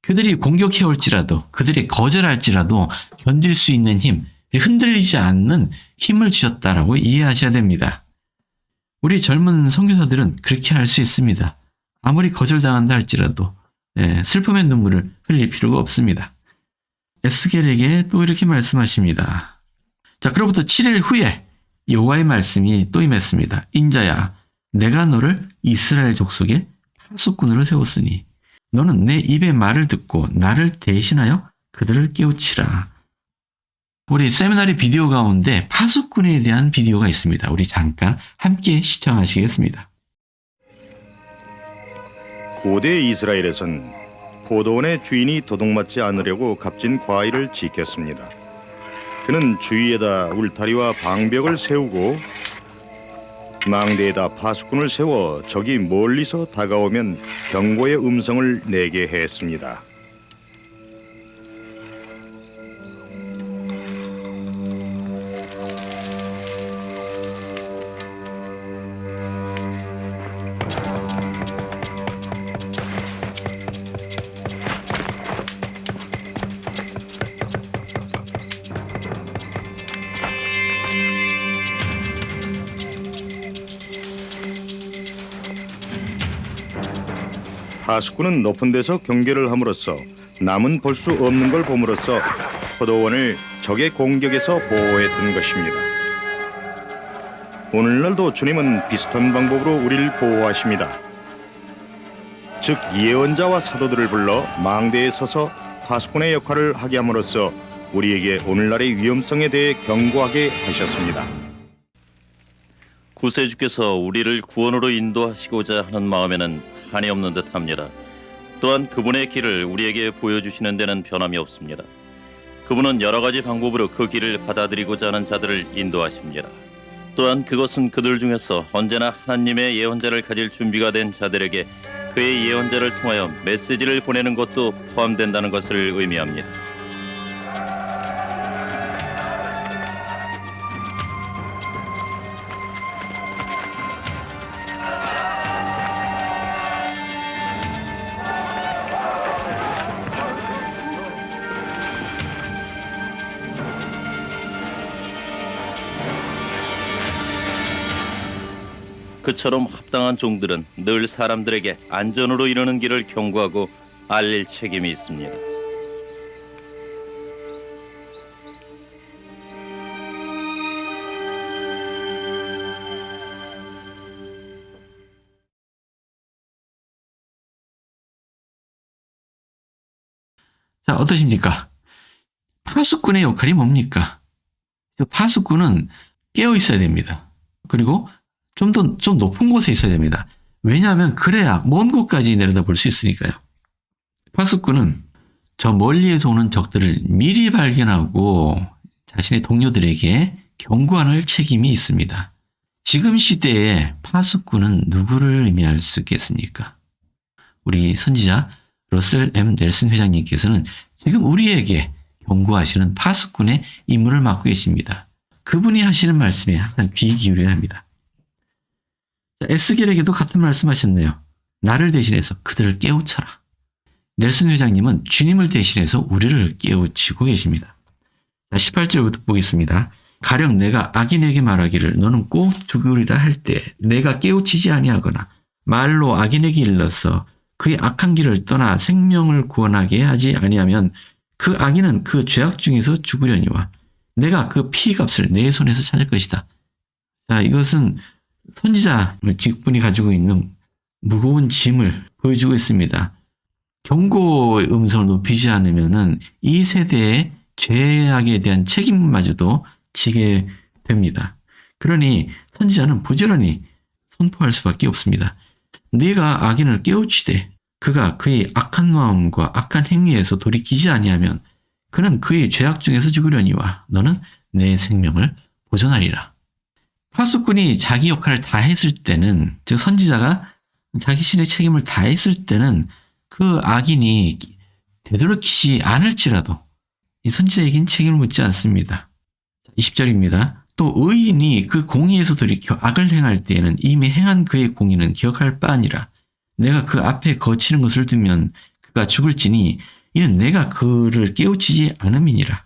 그들이 공격해올지라도, 그들이 거절할지라도 견딜 수 있는 힘, 흔들리지 않는 힘을 주셨다라고 이해하셔야 됩니다. 우리 젊은 선교사들은 그렇게 할 수 있습니다. 아무리 거절당한다 할지라도 슬픔의 눈물을 흘릴 필요가 없습니다. 에스겔에게 또 이렇게 말씀하십니다. 자, 그로부터 7일 후에 여호와의 말씀이 또 임했습니다. 인자야, 내가 너를 이스라엘 족속의 파수꾼으로 세웠으니 너는 내 입의 말을 듣고 나를 대신하여 그들을 깨우치라. 우리 세미나리 비디오 가운데 파수꾼에 대한 비디오가 있습니다. 우리 잠깐 함께 시청하시겠습니다. 고대 이스라엘에선 포도원의 주인이 도둑맞지 않으려고 값진 과일을 지켰습니다. 그는 주위에다 울타리와 방벽을 세우고 망대에다 파수꾼을 세워 적이 멀리서 다가오면 경고의 음성을 내게 했습니다. 파수꾼은 높은 데서 경계를 함으로써 남은 볼 수 없는 걸 봄으로써 포도원을 적의 공격에서 보호했던 것입니다. 오늘날도 주님은 비슷한 방법으로 우리를 보호하십니다. 즉 예언자와 사도들을 불러 망대에 서서 파수꾼의 역할을 하게 함으로써 우리에게 오늘날의 위험성에 대해 경고하게 하셨습니다. 구세주께서 우리를 구원으로 인도하시고자 하는 마음에는 한이 없는 듯합니다. 또한 그분의 길을 우리에게 보여주시는 데는 변함이 없습니다. 그분은 여러 가지 방법으로 그 길을 받아들이고자 하는 자들을 인도하십니다. 또한 그것은 그들 중에서 언제나 하나님의 예언자를 가질 준비가 된 자들에게 그의 예언자를 통하여 메시지를 보내는 것도 포함된다는 것을 의미합니다. 그처럼 합당한 종들은 늘 사람들에게 안전으로 이르는 길을 경고하고 알릴 책임이 있습니다. 자, 어떠십니까? 파수꾼의 역할이 뭡니까? 파수꾼은 깨어 있어야 됩니다. 그리고 좀 높은 곳에 있어야 됩니다. 왜냐하면 그래야 먼 곳까지 내려다볼 수 있으니까요. 파수꾼은 저 멀리에서 오는 적들을 미리 발견하고 자신의 동료들에게 경고할 책임이 있습니다. 지금 시대에 파수꾼은 누구를 의미할 수 있겠습니까? 우리 선지자 러셀 M. 넬슨 회장님께서는 지금 우리에게 경고하시는 파수꾼의 임무를 맡고 계십니다. 그분이 하시는 말씀에 항상 귀 기울여야 합니다. 에스겔에게도 같은 말씀하셨네요. 나를 대신해서 그들을 깨우쳐라. 넬슨 회장님은 주님을 대신해서 우리를 깨우치고 계십니다. 18절부터 보겠습니다. 가령 내가 악인에게 말하기를 너는 꼭 죽으리라 할 때 내가 깨우치지 아니하거나 말로 악인에게 일러서 그의 악한 길을 떠나 생명을 구원하게 하지 아니하면 그 악인은 그 죄악 중에서 죽으려니와 내가 그 피값을 내 손에서 찾을 것이다. 자, 이것은 선지자 직분이 가지고 있는 무거운 짐을 보여주고 있습니다. 경고의 음성을 높이지 않으면은 이 세대의 죄악에 대한 책임마저도 지게 됩니다. 그러니 선지자는 부지런히 선포할 수밖에 없습니다. 네가 악인을 깨우치되 그가 그의 악한 마음과 악한 행위에서 돌이키지 아니하면 그는 그의 죄악 중에서 죽으려니와 너는 내 생명을 보존하리라. 파수꾼이 자기 역할을 다 했을 때는, 즉 선지자가 자기 신의 책임을 다 했을 때는 그 악인이 되돌이키지 않을지라도 이 선지자에겐 책임을 묻지 않습니다. 20절입니다. 또 의인이 그 공의에서 돌이켜 악을 행할 때에는 이미 행한 그의 공의는 기억할 바 아니라 내가 그 앞에 거치는 것을 두면 그가 죽을지니 이는 내가 그를 깨우치지 않음이니라.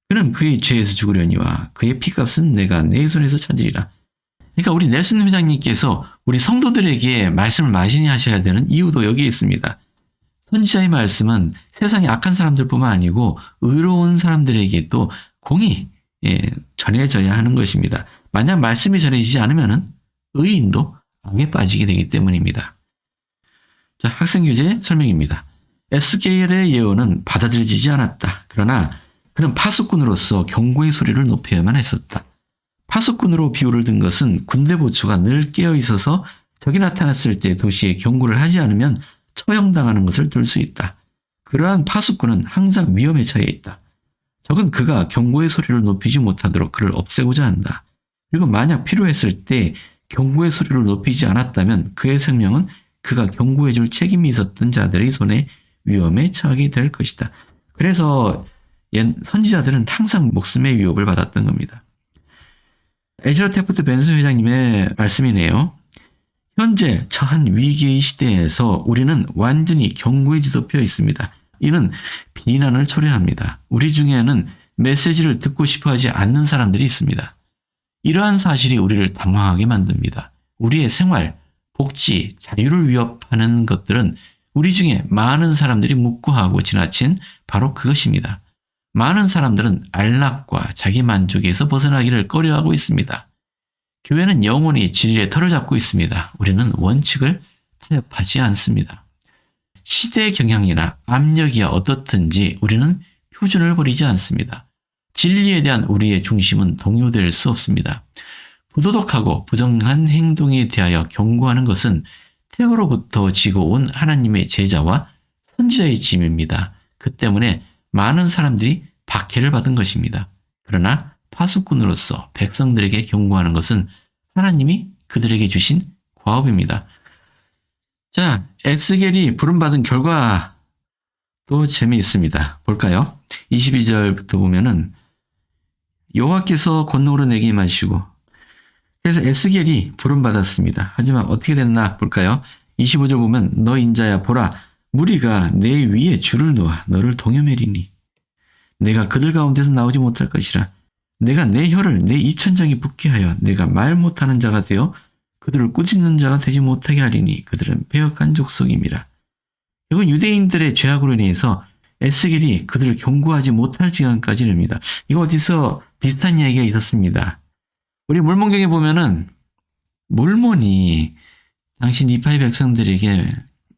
그는 그의 죄에서 죽으려니와 그의 피값은 내가 내 손에서 찾으리라. 그러니까 우리 넬슨 회장님께서 우리 성도들에게 말씀을 많이 하셔야 되는 이유도 여기에 있습니다. 선지자의 말씀은 세상의 악한 사람들뿐만 아니고 의로운 사람들에게도 공히 전해져야 하는 것입니다. 만약 말씀이 전해지지 않으면 의인도 악에 빠지게 되기 때문입니다. 자, 학생교재 설명입니다. 에스겔의 예언은 받아들여지지 않았다. 그러나 그는 파수꾼으로서 경고의 소리를 높여야만 했었다. 파수꾼으로 비유를 든 것은 군대 보초가 늘 깨어 있어서 적이 나타났을 때 도시에 경고를 하지 않으면 처형당하는 것을 들 수 있다. 그러한 파수꾼은 항상 위험에 처해 있다. 적은 그가 경고의 소리를 높이지 못하도록 그를 없애고자 한다. 그리고 만약 필요했을 때 경고의 소리를 높이지 않았다면 그의 생명은 그가 경고해 줄 책임이 있었던 자들의 손에 위험에 처하게 될 것이다. 그래서 선지자들은 항상 목숨의 위협을 받았던 겁니다. 에즈라 테프트 벤슨 회장님의 말씀이네요. 현재 처한 위기의 시대에서 우리는 완전히 경고에 뒤덮여 있습니다. 이는 비난을 초래합니다. 우리 중에는 메시지를 듣고 싶어하지 않는 사람들이 있습니다. 이러한 사실이 우리를 당황하게 만듭니다. 우리의 생활, 복지, 자유를 위협하는 것들은 우리 중에 많은 사람들이 묵고하고 지나친 바로 그것입니다. 많은 사람들은 안락과 자기 만족에서 벗어나기를 꺼려하고 있습니다. 교회는 영원히 진리의 털을 잡고 있습니다. 우리는 원칙을 타협하지 않습니다. 시대의 경향이나 압력이야 어떻든지 우리는 표준을 버리지 않습니다. 진리에 대한 우리의 중심은 동요될 수 없습니다. 부도덕하고 부정한 행동에 대하여 경고하는 것은 태어로부터 지고 온 하나님의 제자와 선지자의 짐입니다. 그 때문에 많은 사람들이 박해를 받은 것입니다. 그러나 파수꾼으로서 백성들에게 경고하는 것은 하나님이 그들에게 주신 과업입니다. 자, 에스겔이 부름받은 결과도 재미있습니다. 볼까요? 22절부터 보면은 여호와께서 권능으로 내게 임하시고, 그래서 에스겔이 부름받았습니다. 하지만 어떻게 됐나 볼까요? 25절 보면 너 인자야 보라 무리가 내 위에 줄을 놓아 너를 동여매리니 내가 그들 가운데서 나오지 못할 것이라. 내가 내 혀를 내 입천장에 붙게 하여 내가 말 못하는 자가 되어 그들을 꾸짖는 자가 되지 못하게 하리니 그들은 패역한 족속임이라. 결국 유대인들의 죄악으로 인해서 에스겔이 그들을 경고하지 못할 지경까지 이릅니다. 이거 어디서 비슷한 이야기가 있었습니다. 우리 몰몬경에 보면은 몰몬이 당시 니파의 백성들에게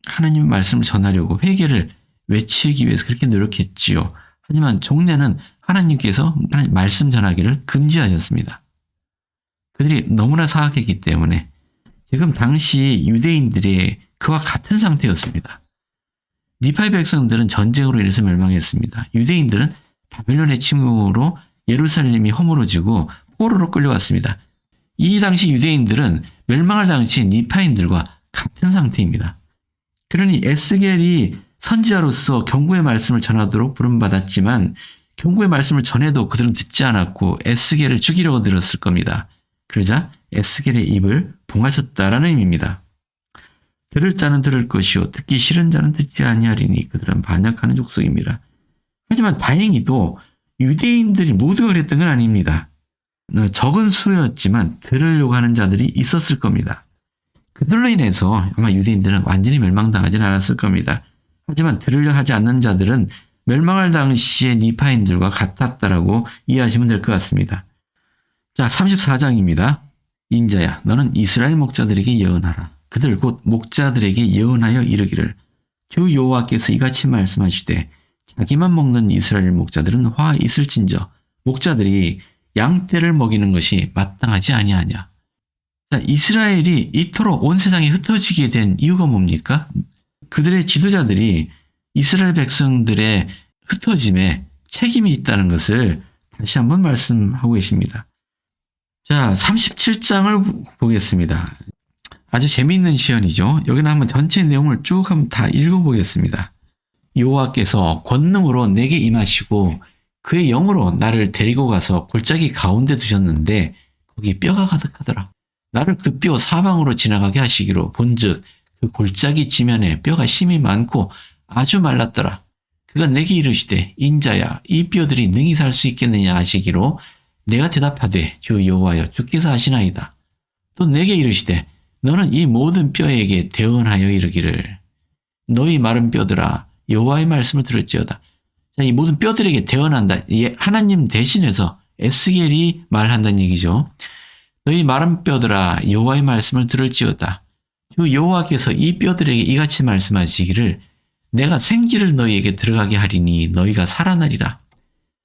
하나님의 말씀을 전하려고 회개를 외치기 위해서 그렇게 노력했지요. 하지만 종래는 하나님께서 하나님 말씀 전하기를 금지하셨습니다. 그들이 너무나 사악했기 때문에 지금 당시 유대인들이 그와 같은 상태였습니다. 니파의 백성들은 전쟁으로 인해서 멸망했습니다. 유대인들은 바벨론의 침공으로 예루살렘이 허물어지고 포로로 끌려왔습니다. 이 당시 유대인들은 멸망할 당시 니파인들과 같은 상태입니다. 그러니 에스겔이 선지자로서 경고의 말씀을 전하도록 부름받았지만 경고의 말씀을 전해도 그들은 듣지 않았고 에스겔을 죽이려고 들었을 겁니다. 그러자 에스겔의 입을 봉하셨다라는 의미입니다. 들을 자는 들을 것이요 듣기 싫은 자는 듣지 아니하리니 그들은 반역하는 족속입니다. 하지만 다행히도 유대인들이 모두가 그랬던 건 아닙니다. 적은 수였지만 들으려고 하는 자들이 있었을 겁니다. 그들로 인해서 아마 유대인들은 완전히 멸망당하진 않았을 겁니다. 하지만 들으려 하지 않는 자들은 멸망할 당시의 니파인들과 같았다라고 이해하시면 될 것 같습니다. 자, 34장입니다. 인자야, 너는 이스라엘 목자들에게 예언하라. 그들 곧 목자들에게 예언하여 이르기를 주 여호와께서 이같이 말씀하시되 자기만 먹는 이스라엘 목자들은 화 있을진저 목자들이 양떼를 먹이는 것이 마땅하지 아니하냐. 자, 이스라엘이 이토록 온 세상에 흩어지게 된 이유가 뭡니까? 그들의 지도자들이 이스라엘 백성들의 흩어짐에 책임이 있다는 것을 다시 한번 말씀하고 계십니다. 자, 37장을 보겠습니다. 아주 재미있는 시연이죠. 여기는 한번 전체 내용을 쭉 한번 다 읽어보겠습니다. 여호와께서 권능으로 내게 임하시고 그의 영으로 나를 데리고 가서 골짜기 가운데 두셨는데 거기 뼈가 가득하더라. 나를 그 뼈 사방으로 지나가게 하시기로 본즉 그 골짜기 지면에 뼈가 심이 많고 아주 말랐더라. 그가 내게 이르시되 인자야 이 뼈들이 능히 살 수 있겠느냐 하시기로 내가 대답하되 주 여호와여 주께서 하시나이다. 또 내게 이르시되 너는 이 모든 뼈에게 대언하여 이르기를 너희 마른 뼈들아 여호와의 말씀을 들을지어다. 자, 이 모든 뼈들에게 대언한다. 하나님 대신해서 에스겔이 말한다는 얘기죠. 너희 마른 뼈들아 여호와의 말씀을 들을지어다. 주 여호와께서 이 뼈들에게 이같이 말씀하시기를 내가 생기를 너희에게 들어가게 하리니 너희가 살아나리라.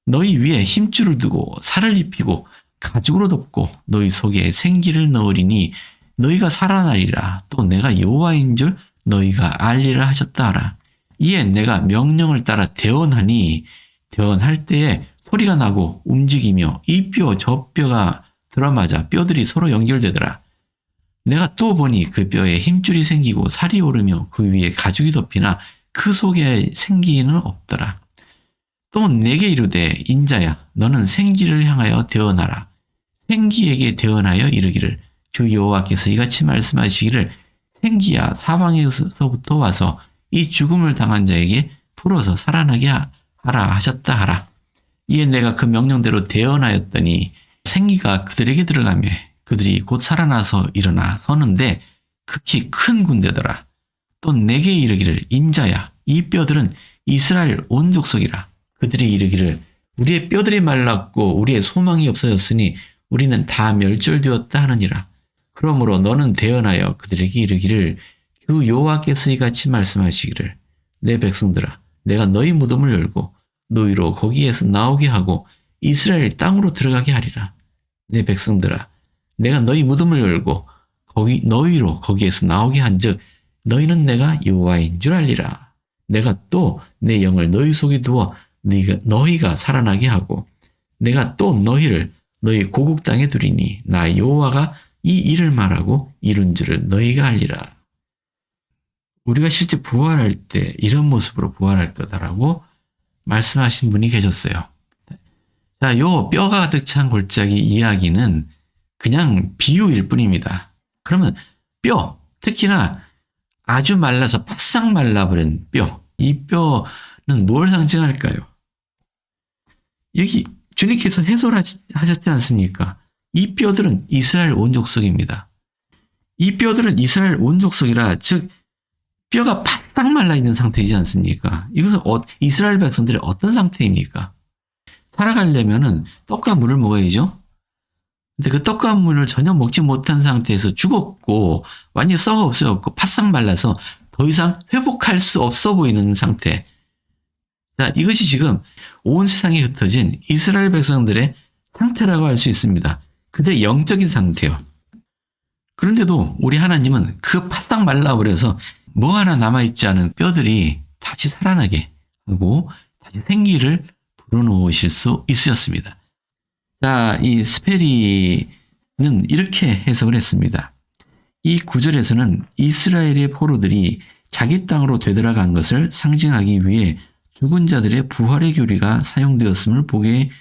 너희 위에 힘줄을 두고 살을 입히고 가죽으로 덮고 너희 속에 생기를 넣으리니 너희가 살아나리라. 또 내가 여호와인 줄 너희가 알리라 하셨다 하라. 이에 내가 명령을 따라 대언하니 대언할 때에 소리가 나고 움직이며 이 뼈 저 뼈가 들어맞아 뼈들이 서로 연결되더라. 내가 또 보니 그 뼈에 힘줄이 생기고 살이 오르며 그 위에 가죽이 덮이나 그 속에 생기는 없더라. 또 내게 이르되 인자야 너는 생기를 향하여 대언하라. 생기에게 대언하여 이르기를 주 여호와께서 이같이 말씀하시기를 생기야 사방에서부터 와서 이 죽음을 당한 자에게 풀어서 살아나게 하라 하셨다 하라. 이에 내가 그 명령대로 대언하였더니 생기가 그들에게 들어가며 그들이 곧 살아나서 일어나 서는데 극히 큰 군대더라. 또 내게 이르기를 인자야 이 뼈들은 이스라엘 온 족속이라. 그들이 이르기를 우리의 뼈들이 말랐고 우리의 소망이 없어졌으니 우리는 다 멸절되었다 하느니라. 그러므로 너는 대언하여 그들에게 이르기를 주 여호와께서 이같이 말씀하시기를 내 백성들아 내가 너희 무덤을 열고 너희로 거기에서 나오게 하고 이스라엘 땅으로 들어가게 하리라. 내 백성들아 내가 너희 무덤을 열고 너희로 거기에서 나오게 한즉 너희는 내가 여호와인 줄 알리라. 내가 또 내 영을 너희 속에 두어 너희가 살아나게 하고 내가 또 너희를 너희 고국 땅에 두리니 나 여호와가 이 일을 말하고 이룬 줄을 너희가 알리라. 우리가 실제 부활할 때 이런 모습으로 부활할 거다라고 말씀하신 분이 계셨어요. 자, 요 뼈가 가득 찬 골짜기 이야기는 그냥 비유일 뿐입니다. 그러면 뼈, 특히나 아주 말라서 바싹 말라버린 뼈, 이 뼈는 뭘 상징할까요? 여기 주님께서 해설하셨지 않습니까? 이 뼈들은 이스라엘 온 족속입니다. 이 뼈들은 이스라엘 온 족속이라, 즉 뼈가 바싹 말라 있는 상태이지 않습니까? 이것은 이스라엘 백성들의 어떤 상태입니까? 살아가려면은 떡과 물을 먹어야죠. 근데 그 떡과 물을 전혀 먹지 못한 상태에서 죽었고 완전히 썩어 없어졌고 바싹 말라서 더 이상 회복할 수 없어 보이는 상태. 자, 이것이 지금 온 세상에 흩어진 이스라엘 백성들의 상태라고 할 수 있습니다. 그들의 영적인 상태요. 그런데도 우리 하나님은 그 바싹 말라버려서 뭐 하나 남아있지 않은 뼈들이 다시 살아나게 하고 다시 생기를 불어넣으실 수 있으셨습니다. 자, 이 스페리는 이렇게 해석을 했습니다. 이 구절에서는 이스라엘의 포로들이 자기 땅으로 되돌아간 것을 상징하기 위해 죽은 자들의 부활의 교리가 사용되었음을 보게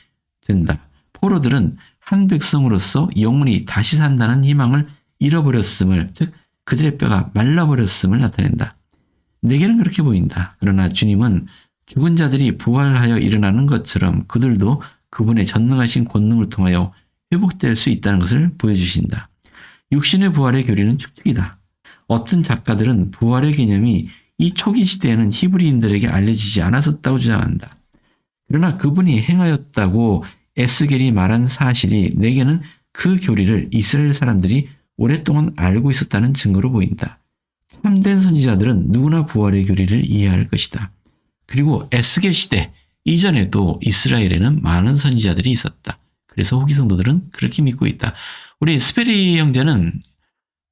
된다. 포로들은 한 백성으로서 영원히 다시 산다는 희망을 잃어버렸음을, 즉 그들의 뼈가 말라버렸음을 나타낸다. 내게는 그렇게 보인다. 그러나 주님은 죽은 자들이 부활하여 일어나는 것처럼 그들도 그분의 전능하신 권능을 통하여 회복될 수 있다는 것을 보여주신다. 육신의 부활의 교리는 축적이다. 어떤 작가들은 부활의 개념이 이 초기 시대에는 히브리인들에게 알려지지 않았었다고 주장한다. 그러나 그분이 행하였다고 에스겔이 말한 사실이 내게는 그 교리를 이스라엘 사람들이 오랫동안 알고 있었다는 증거로 보인다. 참된 선지자들은 누구나 부활의 교리를 이해할 것이다. 그리고 에스겔 시대 이전에도 이스라엘에는 많은 선지자들이 있었다. 그래서 후기 성도들은 그렇게 믿고 있다. 우리 스페리 형제는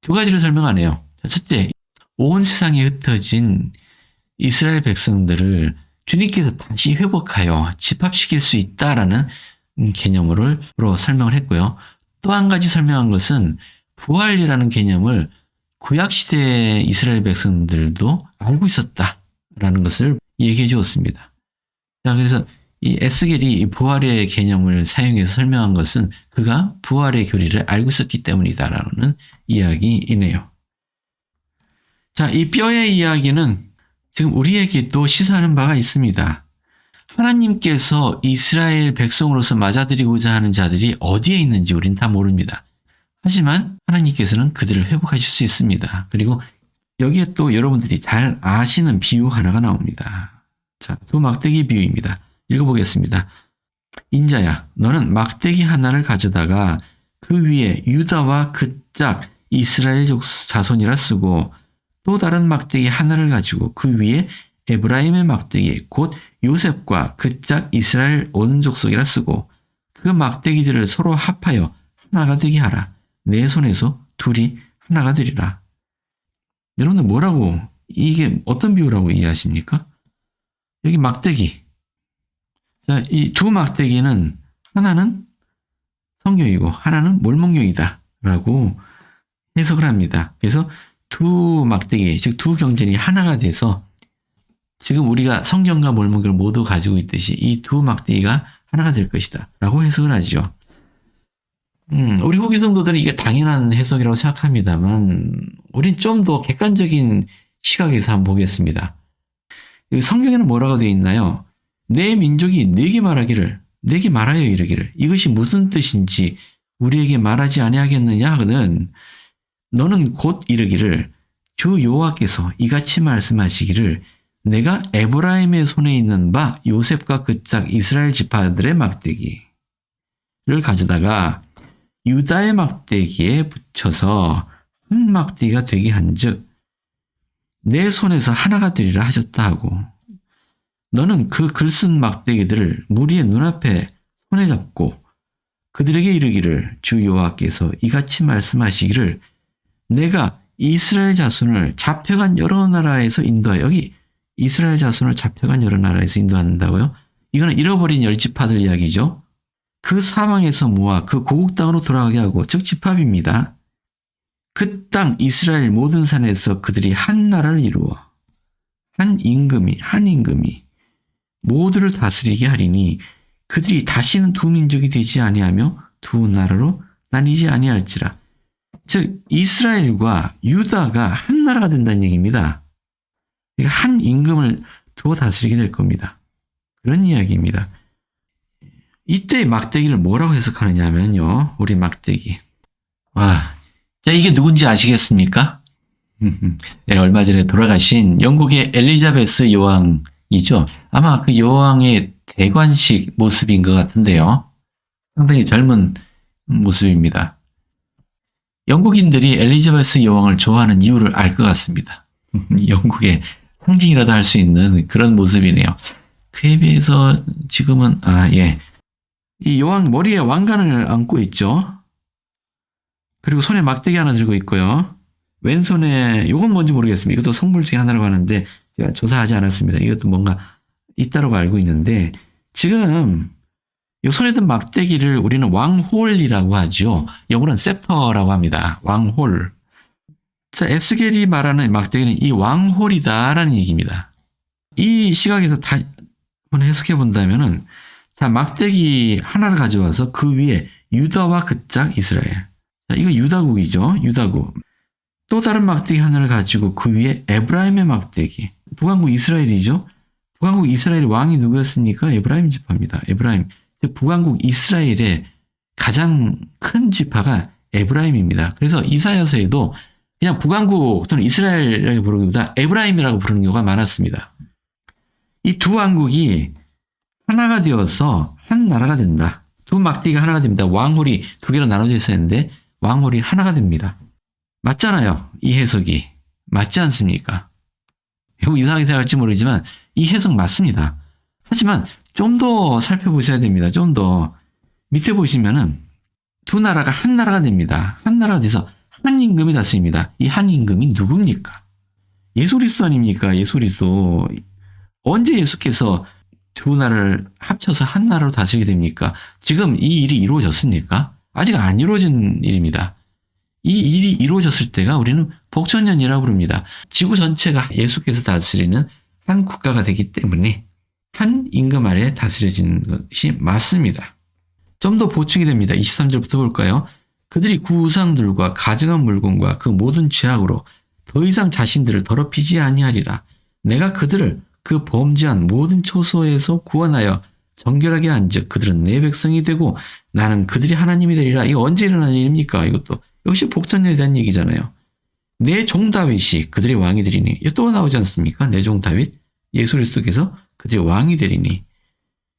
두 가지를 설명하네요. 첫째, 온 세상에 흩어진 이스라엘 백성들을 주님께서 다시 회복하여 집합시킬 수 있다라는 개념으로 설명을 했고요. 또 한 가지 설명한 것은 부활이라는 개념을 구약시대 이스라엘 백성들도 알고 있었다라는 것을 얘기해 주었습니다. 자, 그래서 이 에스겔이 이 부활의 개념을 사용해서 설명한 것은 그가 부활의 교리를 알고 있었기 때문이다라는 이야기이네요. 자, 이 뼈의 이야기는 지금 우리에게도 시사하는 바가 있습니다. 하나님께서 이스라엘 백성으로서 맞아들이고자 하는 자들이 어디에 있는지 우리는 다 모릅니다. 하지만 하나님께서는 그들을 회복하실 수 있습니다. 그리고 여기에 또 여러분들이 잘 아시는 비유 하나가 나옵니다. 자, 두 막대기 비유입니다. 읽어보겠습니다. 인자야, 너는 막대기 하나를 가져다가 그 위에 유다와 그 짝 이스라엘 자손이라 쓰고 또 다른 막대기 하나를 가지고 그 위에 에브라임의 막대기 곧 요셉과 그 짝 이스라엘 온 족속이라 쓰고 그 막대기들을 서로 합하여 하나가 되게 하라. 내 손에서 둘이 하나가 되리라. 여러분들 뭐라고, 이게 어떤 비유라고 이해하십니까? 여기 막대기. 자, 이 두 막대기는 하나는 성경이고 하나는 몰목용이다 라고 해석을 합니다. 그래서 두 막대기, 즉 두 경전이 하나가 돼서 지금 우리가 성경과 몰목용을 모두 가지고 있듯이 이 두 막대기가 하나가 될 것이다 라고 해석을 하죠. 우리 후기 성도들은 이게 당연한 해석이라고 생각합니다만 우린 좀 더 객관적인 시각에서 한번 보겠습니다. 성경에는 뭐라고 되어 있나요? 내 민족이 내게 말하여 이르기를 이것이 무슨 뜻인지 우리에게 말하지 아니하겠느냐 하거든 너는 곧 이르기를 주 여호와께서 이같이 말씀하시기를 내가 에브라임의 손에 있는 바 요셉과 그 짝 이스라엘 지파들의 막대기를 가져다가 유다의 막대기에 붙여서 한 막대기가 되게 한즉 내 손에서 하나가 되리라 하셨다 하고 너는 그 글쓴 막대기들을 무리의 눈앞에 손에 잡고 그들에게 이르기를 주 여호와께서 이같이 말씀하시기를 내가 이스라엘 자손을 잡혀간 여러 나라에서 인도하여 여기 이스라엘 자손을 잡혀간 여러 나라에서 인도한다고요? 이거는 잃어버린 열 지파들 이야기죠. 그 사방에서 모아 그 고국 땅으로 돌아가게 하고 즉 집합입니다. 그 땅 이스라엘 모든 산에서 그들이 한 나라를 이루어 한 임금이 모두를 다스리게 하리니 그들이 다시는 두 민족이 되지 아니하며 두 나라로 나뉘지 아니할지라. 즉 이스라엘과 유다가 한 나라가 된다는 얘기입니다. 그러니까 한 임금을 두어 다스리게 될 겁니다. 그런 이야기입니다. 이때 막대기를 뭐라고 해석하느냐 하면요. 우리 막대기. 자, 자, 이게 누군지 아시겠습니까? 네, 얼마 전에 돌아가신 영국의 엘리자베스 여왕이죠. 아마 그 여왕의 대관식 모습인 것 같은데요. 상당히 젊은 모습입니다. 영국인들이 엘리자베스 여왕을 좋아하는 이유를 알 것 같습니다. 영국의 상징이라도 할 수 있는 그런 모습이네요. 그에 비해서 지금은 예. 이 여왕 머리에 왕관을 안고 있죠. 그리고 손에 막대기 하나 들고 있고요. 왼손에 이건 뭔지 모르겠습니다. 이것도 성물 중에 하나라고 하는데 제가 조사하지 않았습니다. 이것도 뭔가 있다고 알고 있는데 지금 이 손에 든 막대기를 우리는 왕홀이라고 하죠. 영어로는 세퍼라고 합니다. 왕홀. 자, 에스겔이 말하는 막대기는 이 왕홀이다라는 얘기입니다. 이 시각에서 다 한번 해석해 본다면은 자, 막대기 하나를 가져와서 그 위에 유다와 그 짝 이스라엘. 자, 이거 유다국이죠. 유다국. 또 다른 막대기 하나를 가지고 그 위에 에브라임의 막대기. 북왕국 이스라엘이죠. 북왕국 이스라엘의 왕이 누구였습니까? 에브라임 지파입니다. 에브라임. 북왕국 이스라엘의 가장 큰 지파가 에브라임입니다. 그래서 이사야서에도 그냥 북왕국 또는 이스라엘이라고 부르기보다 에브라임이라고 부르는 경우가 많았습니다. 이 두 왕국이 하나가 되어서 한 나라가 된다. 두 막대기가 하나가 됩니다. 왕홀이 두 개로 나눠져 있었는데 왕홀이 하나가 됩니다. 맞잖아요. 이 해석이. 맞지 않습니까? 매우 이상하게 생각할지 모르지만 이 해석 맞습니다. 하지만 좀 더 살펴보셔야 됩니다. 좀 더 밑에 보시면은 두 나라가 한 나라가 됩니다. 한 나라가 돼서 한 임금이 다스립니다. 이 한 임금이 누굽니까? 예수 그리스도 아닙니까? 예수 그리스도. 언제 예수께서 두 나라를 합쳐서 한 나라로 다스리게 됩니까? 지금 이 일이 이루어졌습니까? 아직 안 이루어진 일입니다. 이 일이 이루어졌을 때가 우리는 복천년이라고 부릅니다. 지구 전체가 예수께서 다스리는 한 국가가 되기 때문에 한 임금 아래 다스려지는 것이 맞습니다. 좀 더 보충이 됩니다. 23절부터 볼까요? 그들이 그 우상들과 가증한 물건과 그 모든 죄악으로 더 이상 자신들을 더럽히지 아니하리라. 내가 그들을 그 범죄한 모든 초소에서 구원하여 정결하게 한즉 그들은 내 백성이 되고 나는 그들이 하나님이 되리라. 이거 언제 일어난 일입니까? 이것도 역시 복전년에 대한 얘기잖아요. 내 종 다윗이 그들의 왕이 되리니. 이거 또 나오지 않습니까? 내 종 다윗, 예수 그리스도께서 그들의 왕이 되리니.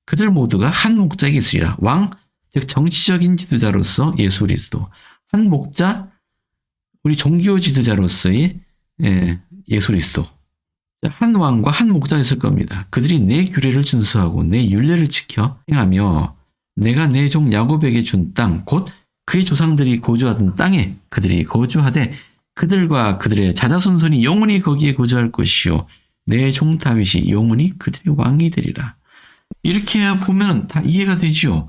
그들 모두가 한 목자에게 있으리라. 왕, 즉 정치적인 지도자로서 예수 그리스도. 한 목자, 우리 종교 지도자로서의 예수 그리스도. 한 왕과 한 목자가 있을 겁니다. 그들이 내 규례를 준수하고 내 율례를 지켜 행하며 내가 내 종 야곱에게 준 땅, 곧 그의 조상들이 거주하던 땅에 그들이 거주하되 그들과 그들의 자자손손이 영원히 거기에 거주할 것이요 내 종 다윗이 영원히 그들의 왕이 되리라. 이렇게 보면 다 이해가 되죠.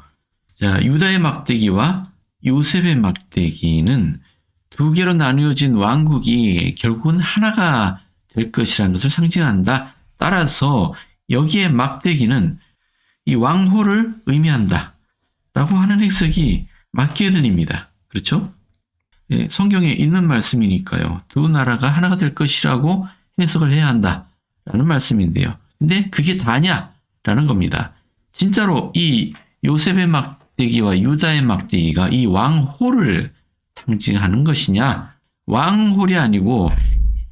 자, 유다의 막대기와 요셉의 막대기는 두 개로 나누어진 왕국이 결국은 하나가 될 것이라는 것을 상징한다. 따라서 여기에 막대기는 이 왕호를 의미한다. 라고 하는 해석이 맞게 들립니다. 그렇죠? 예, 성경에 있는 말씀이니까요. 두 나라가 하나가 될 것이라고 해석을 해야 한다. 라는 말씀인데요. 근데 그게 다냐? 라는 겁니다. 진짜로 이 요셉의 막대기와 유다의 막대기가 이 왕호를 상징하는 것이냐? 왕홀이 아니고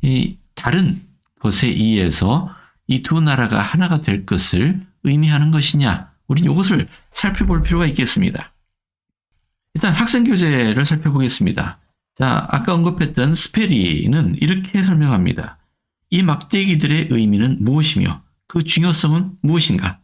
이 다른 것에 의해서 이 두 나라가 하나가 될 것을 의미하는 것이냐? 우리는 이것을 살펴볼 필요가 있겠습니다. 일단 학생교재를 살펴보겠습니다. 자, 아까 언급했던 스페리는 이렇게 설명합니다. 이 막대기들의 의미는 무엇이며 그 중요성은 무엇인가?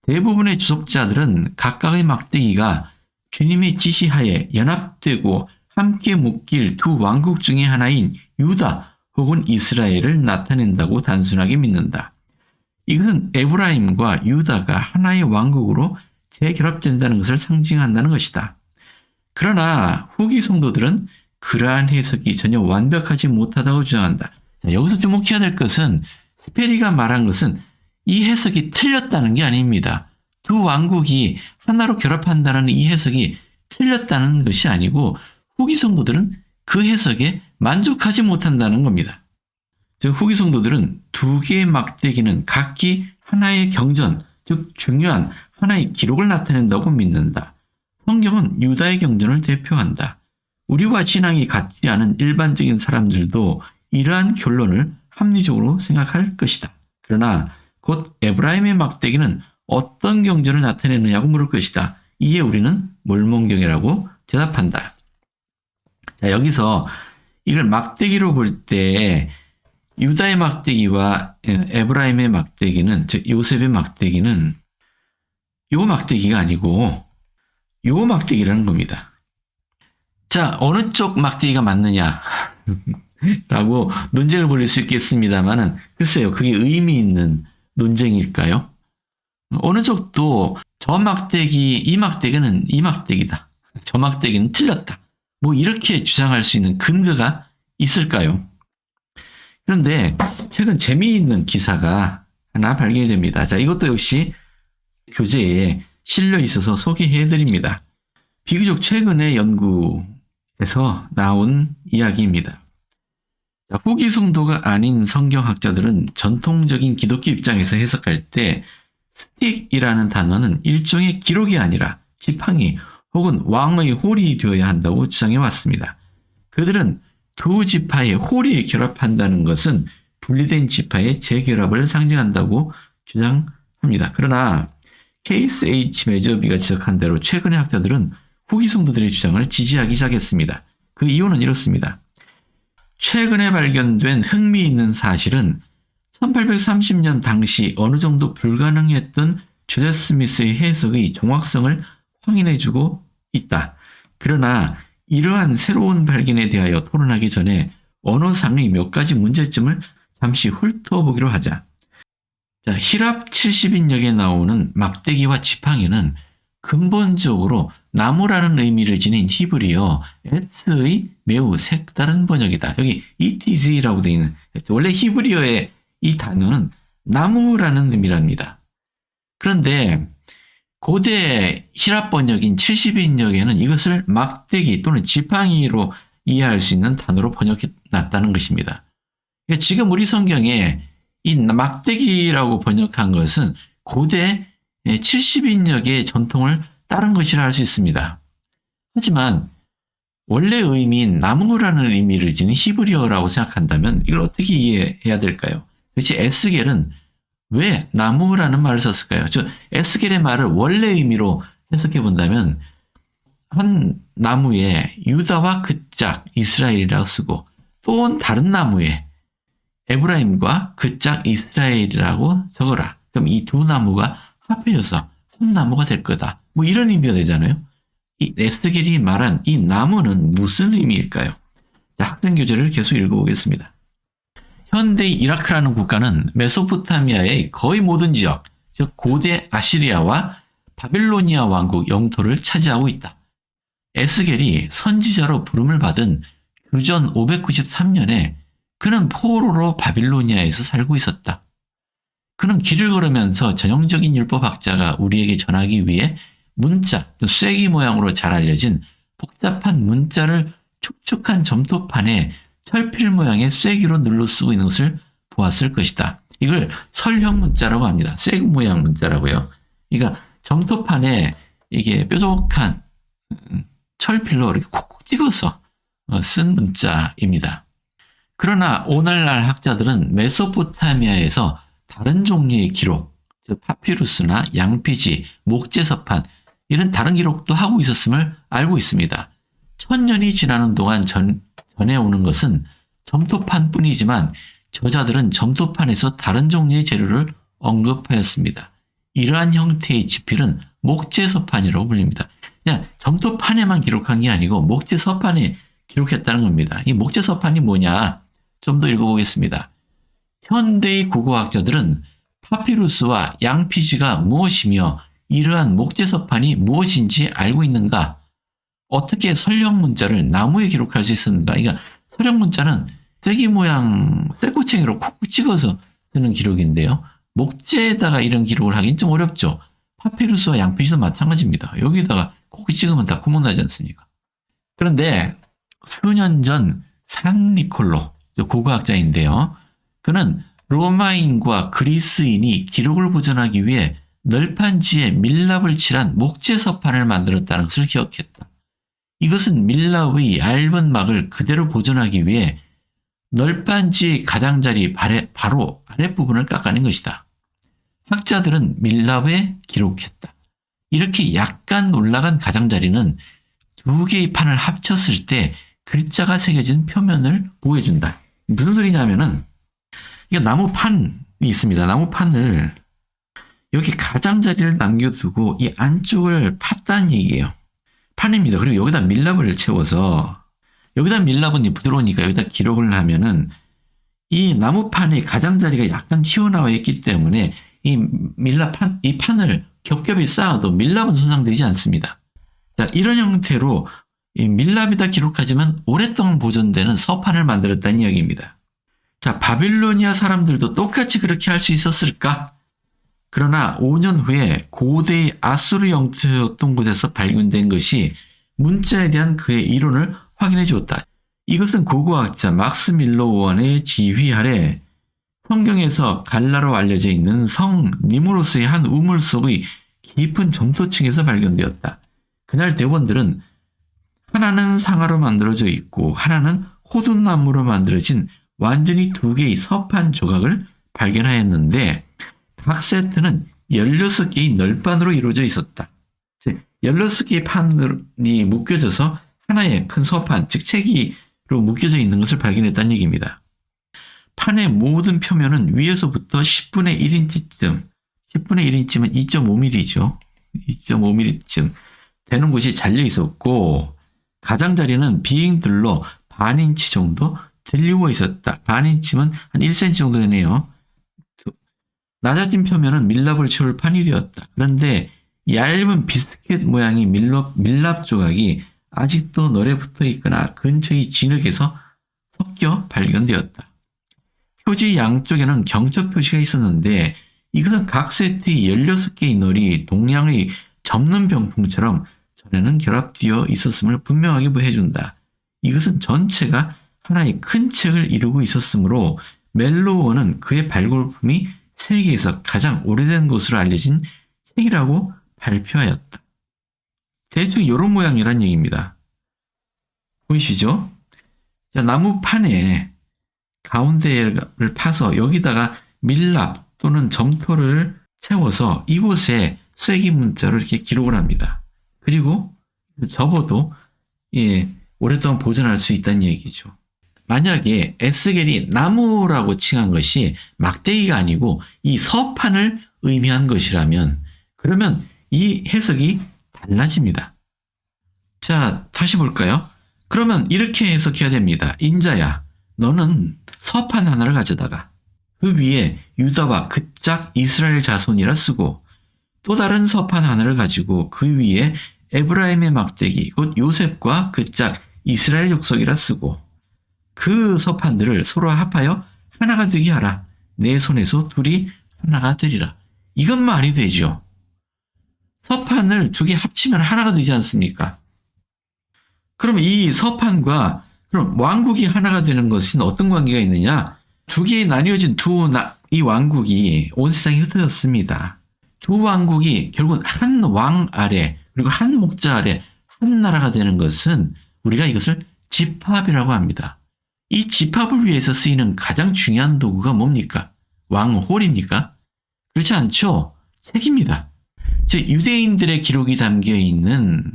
대부분의 주석자들은 각각의 막대기가 주님의 지시하에 연합되고 함께 묶일 두 왕국 중의 하나인 유다 혹은 이스라엘을 나타낸다고 단순하게 믿는다. 이것은 에브라임과 유다가 하나의 왕국으로 재결합된다는 것을 상징한다는 것이다. 그러나 후기 성도들은 그러한 해석이 전혀 완벽하지 못하다고 주장한다. 자, 여기서 주목해야 될 것은 스페리가 말한 것은 이 해석이 틀렸다는 게 아닙니다. 두 왕국이 하나로 결합한다는 이 해석이 틀렸다는 것이 아니고 후기 성도들은 그 해석에 만족하지 못한다는 겁니다. 즉 후기 성도들은 두 개의 막대기는 각기 하나의 경전, 즉 중요한 하나의 기록을 나타낸다고 믿는다. 성경은 유다의 경전을 대표한다. 우리와 신앙이 같지 않은 일반적인 사람들도 이러한 결론을 합리적으로 생각할 것이다. 그러나 곧 에브라임의 막대기는 어떤 경전을 나타내느냐고 물을 것이다. 이에 우리는 몰몬경이라고 대답한다. 자, 여기서 이걸 막대기로 볼 때 유다의 막대기와 에브라임의 막대기는, 즉 요셉의 막대기는 요 막대기가 아니고 요 막대기라는 겁니다. 자, 어느 쪽 막대기가 맞느냐 라고 논쟁을 벌일 수 있겠습니다만은 글쎄요, 그게 의미 있는 논쟁일까요? 어느 쪽도 저 막대기, 이 막대기는 이 막대기다, 저 막대기는 틀렸다, 뭐 이렇게 주장할 수 있는 근거가 있을까요? 그런데 최근 재미있는 기사가 하나 발견이 됩니다. 자, 이것도 역시 교재에 실려 있어서 소개해드립니다. 비교적 최근의 연구에서 나온 이야기입니다. 자, 후기 성도가 아닌 성경학자들은 전통적인 기독교 입장에서 해석할 때 스틱이라는 단어는 일종의 기록이 아니라 지팡이 혹은 왕의 홀이 되어야 한다고 주장해 왔습니다. 그들은 두 지파의 홀이 결합한다는 것은 분리된 지파의 재결합을 상징한다고 주장합니다. 그러나 케이스 H 매저비가 지적한 대로 최근의 학자들은 후기 성도들의 주장을 지지하기 시작했습니다. 그 이유는 이렇습니다. 최근에 발견된 흥미있는 사실은 1830년 당시 어느 정도 불가능했던 주제 스미스의 해석의 정확성을 확인해주고 있다. 그러나 이러한 새로운 발견에 대하여 토론하기 전에 언어상의 몇 가지 문제점을 잠시 훑어보기로 하자. 자, 히랍 70인역에 나오는 막대기와 지팡이는 근본적으로 나무라는 의미를 지닌 히브리어 에트의 매우 색다른 번역이다. 여기 이티즈라고 되어 있는, 원래 히브리어의 이 단어는 나무라는 의미랍니다. 그런데 고대 히랍 번역인 70인역에는 이것을 막대기 또는 지팡이로 이해할 수 있는 단어로 번역해 놨다는 것입니다. 그러니까 지금 우리 성경에 이 막대기라고 번역한 것은 고대 70인역의 전통을 따른 것이라 할 수 있습니다. 하지만 원래 의미인 나무라는 의미를 지닌 히브리어라고 생각한다면 이걸 어떻게 이해해야 될까요? 그렇지, 에스겔은 왜 나무라는 말을 썼을까요? 에스겔의 말을 원래 의미로 해석해 본다면 한 나무에 유다와 그 짝 이스라엘이라고 쓰고 또 다른 나무에 에브라임과 그 짝 이스라엘이라고 적어라. 그럼 이 두 나무가 합해져서 한 나무가 될 거다. 뭐 이런 의미가 되잖아요. 이 에스겔이 말한 이 나무는 무슨 의미일까요? 자, 학생 교재를 계속 읽어보겠습니다. 현대 이라크라는 국가는 메소포타미아의 거의 모든 지역, 즉 고대 아시리아와 바빌로니아 왕국 영토를 차지하고 있다. 에스겔이 선지자로 부름을 받은 주전 593년에 그는 포로로 바빌로니아에서 살고 있었다. 그는 길을 걸으면서 전형적인 율법학자가 우리에게 전하기 위해 문자, 쐐기 모양으로 잘 알려진 복잡한 문자를 축축한 점토판에 철필 모양의 쐐기로 눌러 쓰고 있는 것을 보았을 것이다. 이걸 설형 문자라고 합니다. 쐐기 모양 문자라고요. 그러니까 점토판에 이게 뾰족한 철필로 이렇게 콕콕 찍어서 쓴 문자입니다. 그러나 오늘날 학자들은 메소포타미아에서 다른 종류의 기록, 즉 파피루스나 양피지, 목재서판 이런 다른 기록도 하고 있었음을 알고 있습니다. 1000년이 지나는 동안 전해오는 것은 점토판뿐이지만 저자들은 점토판에서 다른 종류의 재료를 언급하였습니다. 이러한 형태의 지필은 목재서판이라고 불립니다. 그냥 점토판에만 기록한 게 아니고 목재서판에 기록했다는 겁니다. 이 목재서판이 뭐냐? 좀 더 읽어보겠습니다. 현대의 국어학자들은 파피루스와 양피지가 무엇이며 이러한 목재서판이 무엇인지 알고 있는가? 어떻게 설령 문자를 나무에 기록할 수 있었는가? 그러니까 설령 문자는 쐐기 모양 쇠꼬챙이로 콕콕 찍어서 쓰는 기록인데요. 목재에다가 이런 기록을 하긴 좀 어렵죠. 파피루스와 양피지도 마찬가지입니다. 여기다가 콕콕 찍으면 다 구멍나지 않습니까? 그런데 수년 전 산 니콜로 고고학자인데요. 그는 로마인과 그리스인이 기록을 보존하기 위해 널판지에 밀랍을 칠한 목재서판을 만들었다는 것을 기억했다. 이것은 밀랍의 얇은 막을 그대로 보존하기 위해 널빤지 가장자리 바로 아랫부분을 깎아낸 것이다. 학자들은 밀랍에 기록했다. 이렇게 약간 올라간 가장자리는 두 개의 판을 합쳤을 때 글자가 새겨진 표면을 보여준다. 무슨 소리냐면은 이게 나무판이 있습니다. 나무판을 여기 가장자리를 남겨두고 이 안쪽을 팠다는 얘기예요. 판입니다. 그리고 여기다 밀랍을 채워서 여기다 밀랍은 부드러우니까 여기다 기록을 하면은 이 나무판의 가장자리가 약간 튀어나와 있기 때문에 이 밀랍판, 이 판을 겹겹이 쌓아도 밀랍은 손상되지 않습니다. 자, 이런 형태로 이 밀랍이다 기록하지만 오랫동안 보존되는 서판을 만들었다는 이야기입니다. 자, 바빌로니아 사람들도 똑같이 그렇게 할 수 있었을까? 그러나 5년 후에 고대의 아수르 영토였던 곳에서 발견된 것이 문자에 대한 그의 이론을 확인해 주었다. 이것은 고고학자 막스 밀러 오원의 지휘 아래 성경에서 갈라로 알려져 있는 성 니무로스의 한 우물 속의 깊은 점토층에서 발견되었다. 그날 대원들은 하나는 상아로 만들어져 있고 하나는 호두나무로 만들어진 완전히 두 개의 서판 조각을 발견하였는데 각 세트는 16개의 널판으로 이루어져 있었다. 16개의 판이 묶여져서 하나의 큰 서판, 즉 체기로 묶여져 있는 것을 발견했다는 얘기입니다. 판의 모든 표면은 위에서부터 10분의 1인치쯤, 10분의 1인치면 2.5mm죠. 2.5mm쯤 되는 곳이 잘려 있었고 가장자리는 비행들로 반인치 정도 들리워 있었다. 반인치면 한 1cm 정도 되네요. 낮아진 표면은 밀랍을 채울 판이 되었다. 그런데 얇은 비스켓 모양의 밀랍 조각이 아직도 널에 붙어 있거나 근처의 진흙에서 섞여 발견되었다. 표지 양쪽에는 경적 표시가 있었는데 이것은 각 세트의 16개의 널이 동양의 접는 병풍처럼 전에는 결합되어 있었음을 분명하게 보여준다. 이것은 전체가 하나의 큰 책을 이루고 있었으므로 멜로원은 그의 발굴품이 세계에서 가장 오래된 것으로 알려진 책이라고 발표하였다. 대충 이런 모양이란 얘기입니다. 보이시죠? 자, 나무판에 가운데를 파서 여기다가 밀랍 또는 점토를 채워서 이곳에 쐐기 문자로 이렇게 기록을 합니다. 그리고 접어도 오랫동안 보존할 수 있다는 얘기죠. 만약에 에스겔이 나무라고 칭한 것이 막대기가 아니고 이 서판을 의미한 것이라면 그러면 이 해석이 달라집니다. 자, 다시 볼까요? 그러면 이렇게 해석해야 됩니다. 인자야, 너는 서판 하나를 가져다가 그 위에 유다와 그 짝 이스라엘 자손이라 쓰고 또 다른 서판 하나를 가지고 그 위에 에브라임의 막대기 곧 요셉과 그 짝 이스라엘 족속이라 쓰고 그 서판들을 서로 합하여 하나가 되게 하라. 내 손에서 둘이 하나가 되리라. 이건 말이 되죠. 서판을 두 개 합치면 하나가 되지 않습니까? 그러면 이 서판과 그럼 왕국이 하나가 되는 것은 어떤 관계가 있느냐? 두 개에 나뉘어진 이 왕국이 온 세상에 흩어졌습니다. 두 왕국이 결국은 한 왕 아래 그리고 한 목자 아래 한 나라가 되는 것은 우리가 이것을 집합이라고 합니다. 이 집합을 위해서 쓰이는 가장 중요한 도구가 뭡니까? 왕홀입니까? 그렇지 않죠. 책입니다. 즉 유대인들의 기록이 담겨 있는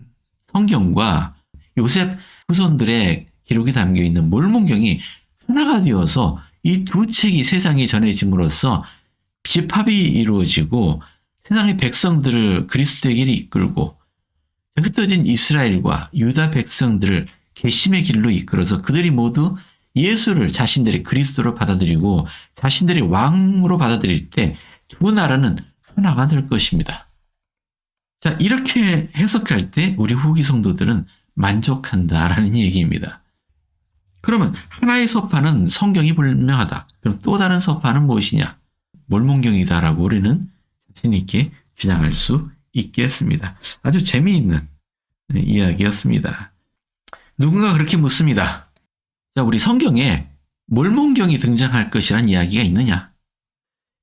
성경과 요셉 후손들의 기록이 담겨 있는 몰몬경이 하나가 되어서 이 두 책이 세상에 전해짐으로써 집합이 이루어지고 세상의 백성들을 그리스도의 길을 이끌고 흩어진 이스라엘과 유다 백성들을 계심의 길로 이끌어서 그들이 모두 예수를 자신들의 그리스도로 받아들이고 자신들의 왕으로 받아들일 때 두 나라는 하나가 될 것입니다. 자, 이렇게 해석할 때 우리 후기 성도들은 만족한다라는 얘기입니다. 그러면 하나의 서판은 성경이 분명하다. 그럼 또 다른 서판은 무엇이냐? 몰몬경이다라고 우리는 자신 있게 주장할 수 있겠습니다. 아주 재미있는 이야기였습니다. 누군가 그렇게 묻습니다. 자, 우리 성경에 몰몬경이 등장할 것이란 이야기가 있느냐?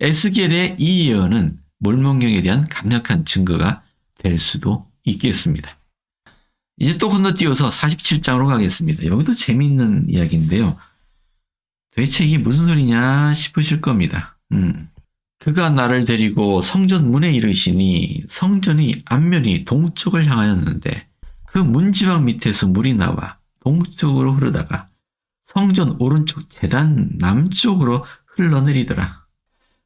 에스겔의 이 예언은 몰몬경에 대한 강력한 증거가 될 수도 있겠습니다. 이제 또 건너뛰어서 47장으로 가겠습니다. 여기도 재미있는 이야기인데요. 도대체 이게 무슨 소리냐 싶으실 겁니다. 그가 나를 데리고 성전 문에 이르시니 성전의 앞면이 동쪽을 향하였는데 그 문지방 밑에서 물이 나와 동쪽으로 흐르다가 성전 오른쪽 제단 남쪽으로 흘러내리더라.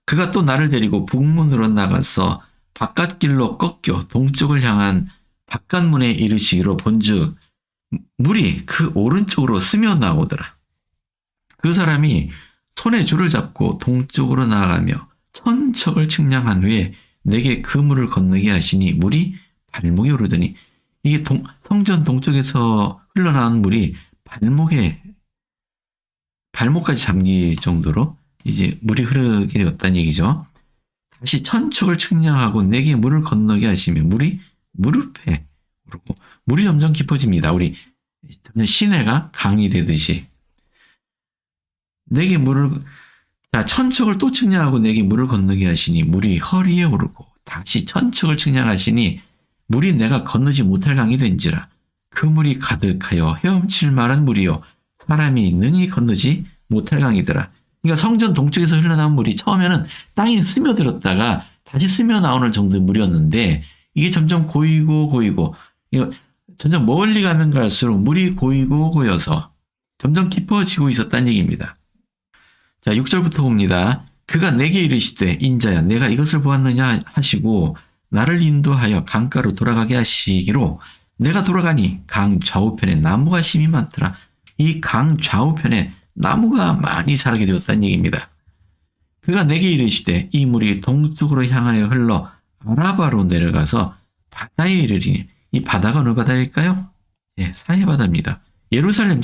그가 또 나를 데리고 북문으로 나가서 바깥길로 꺾여 동쪽을 향한 바깥문에 이르시기로 본즉 물이 그 오른쪽으로 스며 나오더라. 그 사람이 손에 줄을 잡고 동쪽으로 나아가며 천척을 측량한 후에 내게 그 물을 건너게 하시니 물이 발목에 오르더니 이게 성전 동쪽에서 흘러나온 물이 발목까지 잠길 정도로 이제 물이 흐르게 되었다는 얘기죠. 다시 천척을 측량하고 내게 물을 건너게 하시며 물이 무릎에 오르고 물이 점점 깊어집니다. 우리 점점 시내가 강이 되듯이 내게 천척을 또 측량하고 내게 물을 건너게 하시니 물이 허리에 오르고 다시 천척을 측량하시니 물이 내가 건너지 못할 강이 된지라 그 물이 가득하여 헤엄칠 만한 물이요 사람이 능히 건너지 못할 강이더라. 그러니까 성전 동쪽에서 흘러나온 물이 처음에는 땅에 스며들었다가 다시 스며 나오는 정도의 물이었는데 이게 점점 고이고 점점 멀리 가면 갈수록 물이 고이고 고여서 점점 깊어지고 있었다는 얘기입니다. 자, 6절부터 봅니다. 그가 내게 이르시되 인자야 내가 이것을 보았느냐 하시고 나를 인도하여 강가로 돌아가게 하시기로 내가 돌아가니 강 좌우편에 나무가 심이 많더라. 이 강 좌우편에 나무가 많이 자라게 되었다는 얘기입니다. 그가 내게 이르시되 이 물이 동쪽으로 향하여 흘러 아라바로 내려가서 바다에 이르리니 이 바다가 어느 바다일까요? 예, 사해바다입니다. 예루살렘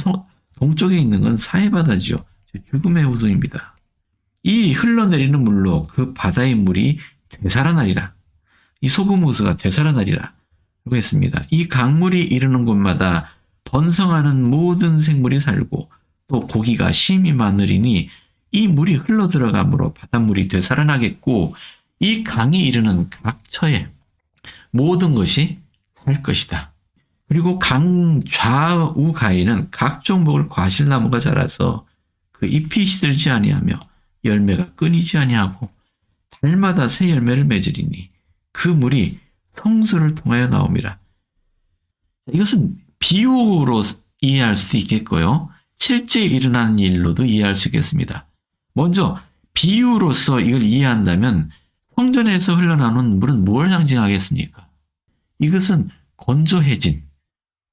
동쪽에 있는 건 사해바다죠. 죽음의 호수입니다. 이 흘러내리는 물로 그 바다의 물이 되살아나리라. 이 소금 호수가 되살아나리라. 라고 했습니다. 이 강물이 이르는 곳마다 번성하는 모든 생물이 살고 또 고기가 심이 많으리니 이 물이 흘러들어가므로 바닷물이 되살아나겠고 이 강이 이르는 각 처에 모든 것이 살 것이다. 그리고 강 좌우 가에는 각종 먹을 과실나무가 자라서 그 잎이 시들지 아니하며 열매가 끊이지 아니하고 달마다 새 열매를 맺으리니 그 물이 성소를 통하여 나옵니다. 이것은 비유로 이해할 수도 있겠고요. 실제 일어나는 일로도 이해할 수 있겠습니다. 먼저 비유로서 이걸 이해한다면 성전에서 흘러나오는 물은 뭘 상징하겠습니까? 이것은 건조해진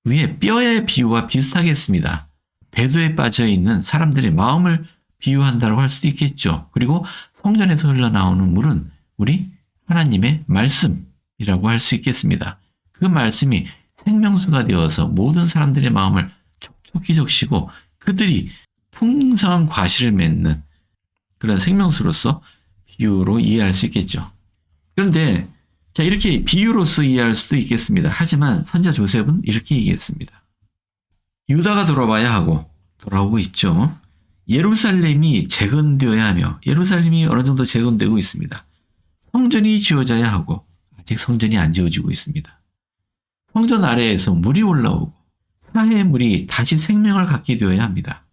위에 뼈의 비유와 비슷하겠습니다. 배도에 빠져있는 사람들의 마음을 비유한다고 할 수도 있겠죠. 그리고 성전에서 흘러나오는 물은 우리 하나님의 말씀이라고 할 수 있겠습니다. 그 말씀이 생명수가 되어서 모든 사람들의 마음을 촉촉히 적시고 그들이 풍성한 과실을 맺는 그런 생명수로서 비유로 이해할 수 있겠죠. 그런데 자 이렇게 비유로서 이해할 수도 있겠습니다. 하지만 선자 조셉은 이렇게 얘기했습니다. 유다가 돌아와야 하고 돌아오고 있죠. 예루살렘이 재건되어야 하며 예루살렘이 어느 정도 재건되고 있습니다. 성전이 지어져야 하고 아직 성전이 안 지어지고 있습니다. 성전 아래에서 물이 올라오고 사해의 물이 다시 생명을 갖게 되어야 합니다.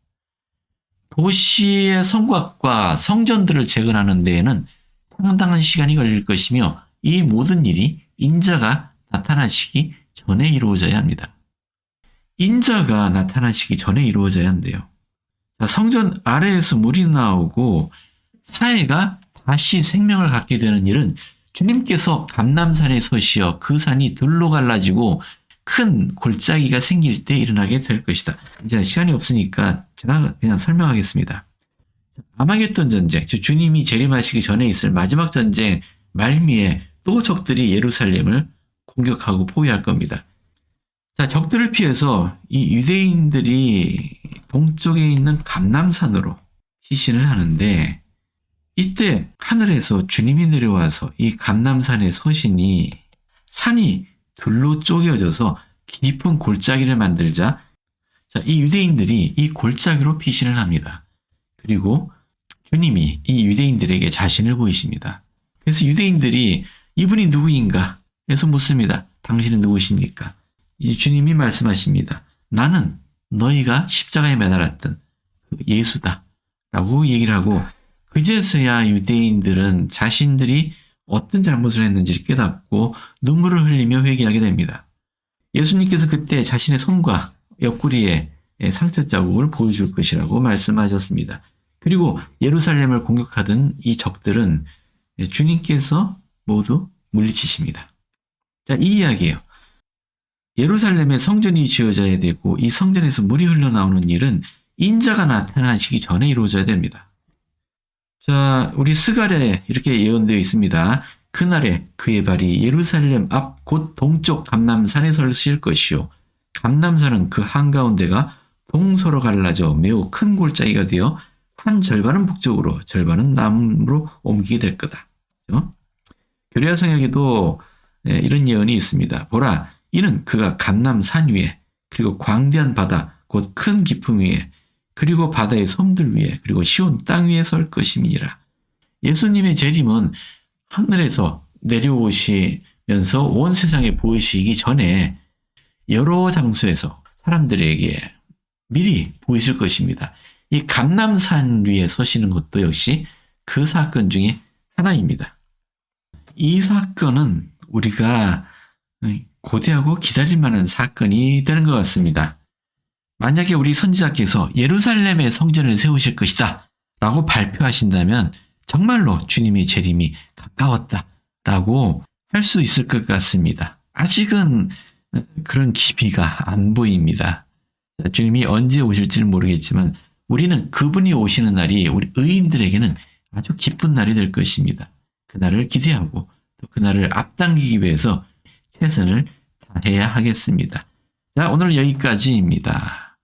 도시의 성곽과 성전들을 재건하는 데에는 상당한 시간이 걸릴 것이며 이 모든 일이 인자가 나타나시기 전에 이루어져야 합니다. 인자가 나타나시기 전에 이루어져야 한대요. 자, 성전 아래에서 물이 나오고 사해가 다시 생명을 갖게 되는 일은 주님께서 감람산에 서시어 그 산이 들로 갈라지고 큰 골짜기가 생길 때 일어나게 될 것이다. 이제 시간이 없으니까 제가 그냥 설명하겠습니다. 아마겟돈 전쟁, 즉 주님이 재림하시기 전에 있을 마지막 전쟁 말미에 또 적들이 예루살렘을 공격하고 포위할 겁니다. 자, 적들을 피해서 이 유대인들이 동쪽에 있는 감람산으로 피신을 하는데 이때 하늘에서 주님이 내려와서 이 감람산에 서시니 산이 둘로 쪼개져서 깊은 골짜기를 만들자 자, 이 유대인들이 이 골짜기로 피신을 합니다. 그리고 주님이 이 유대인들에게 자신을 보이십니다. 그래서 유대인들이 이분이 누구인가 해서 묻습니다. 당신은 누구십니까? 이 주님이 말씀하십니다. 나는 너희가 십자가에 매달았던 그 예수다 라고 얘기를 하고, 그제서야 유대인들은 자신들이 어떤 잘못을 했는지를 깨닫고 눈물을 흘리며 회개하게 됩니다. 예수님께서 그때 자신의 손과 옆구리에 상처 자국을 보여줄 것이라고 말씀하셨습니다. 그리고 예루살렘을 공격하던 이 적들은 주님께서 모두 물리치십니다. 자, 이 이야기예요. 예루살렘에 성전이 지어져야 되고 이 성전에서 물이 흘러나오는 일은 인자가 나타나시기 전에 이루어져야 됩니다. 자, 우리 스갈에 이렇게 예언되어 있습니다. 그날에 그의 발이 예루살렘 앞 곧 동쪽 감람산에 서실 것이요, 감람산은 그 한가운데가 동서로 갈라져 매우 큰 골짜기가 되어 산 절반은 북쪽으로 절반은 남으로 옮기게 될 거다. 교리와 성역에도 이런 예언이 있습니다. 보라, 이는 그가 감람산 위에, 그리고 광대한 바다 곧 큰 깊음 위에, 그리고 바다의 섬들 위에, 그리고 시온 땅 위에 설 것임이니라. 예수님의 재림은 하늘에서 내려오시면서 온 세상에 보이시기 전에 여러 장소에서 사람들에게 미리 보이실 것입니다. 이 감람산 위에 서시는 것도 역시 그 사건 중에 하나입니다. 이 사건은 우리가 고대하고 기다릴 만한 사건이 되는 것 같습니다. 만약에 우리 선지자께서 예루살렘에 성전을 세우실 것이다 라고 발표하신다면 정말로 주님의 재림이 가까웠다 라고 할 수 있을 것 같습니다. 아직은 그런 기미가 안 보입니다. 주님이 언제 오실지는 모르겠지만 우리는 그분이 오시는 날이 우리 의인들에게는 아주 기쁜 날이 될 것입니다. 그날을 기대하고 또 그날을 앞당기기 위해서 최선을 다해야 하겠습니다. 자, 오늘 여기까지입니다.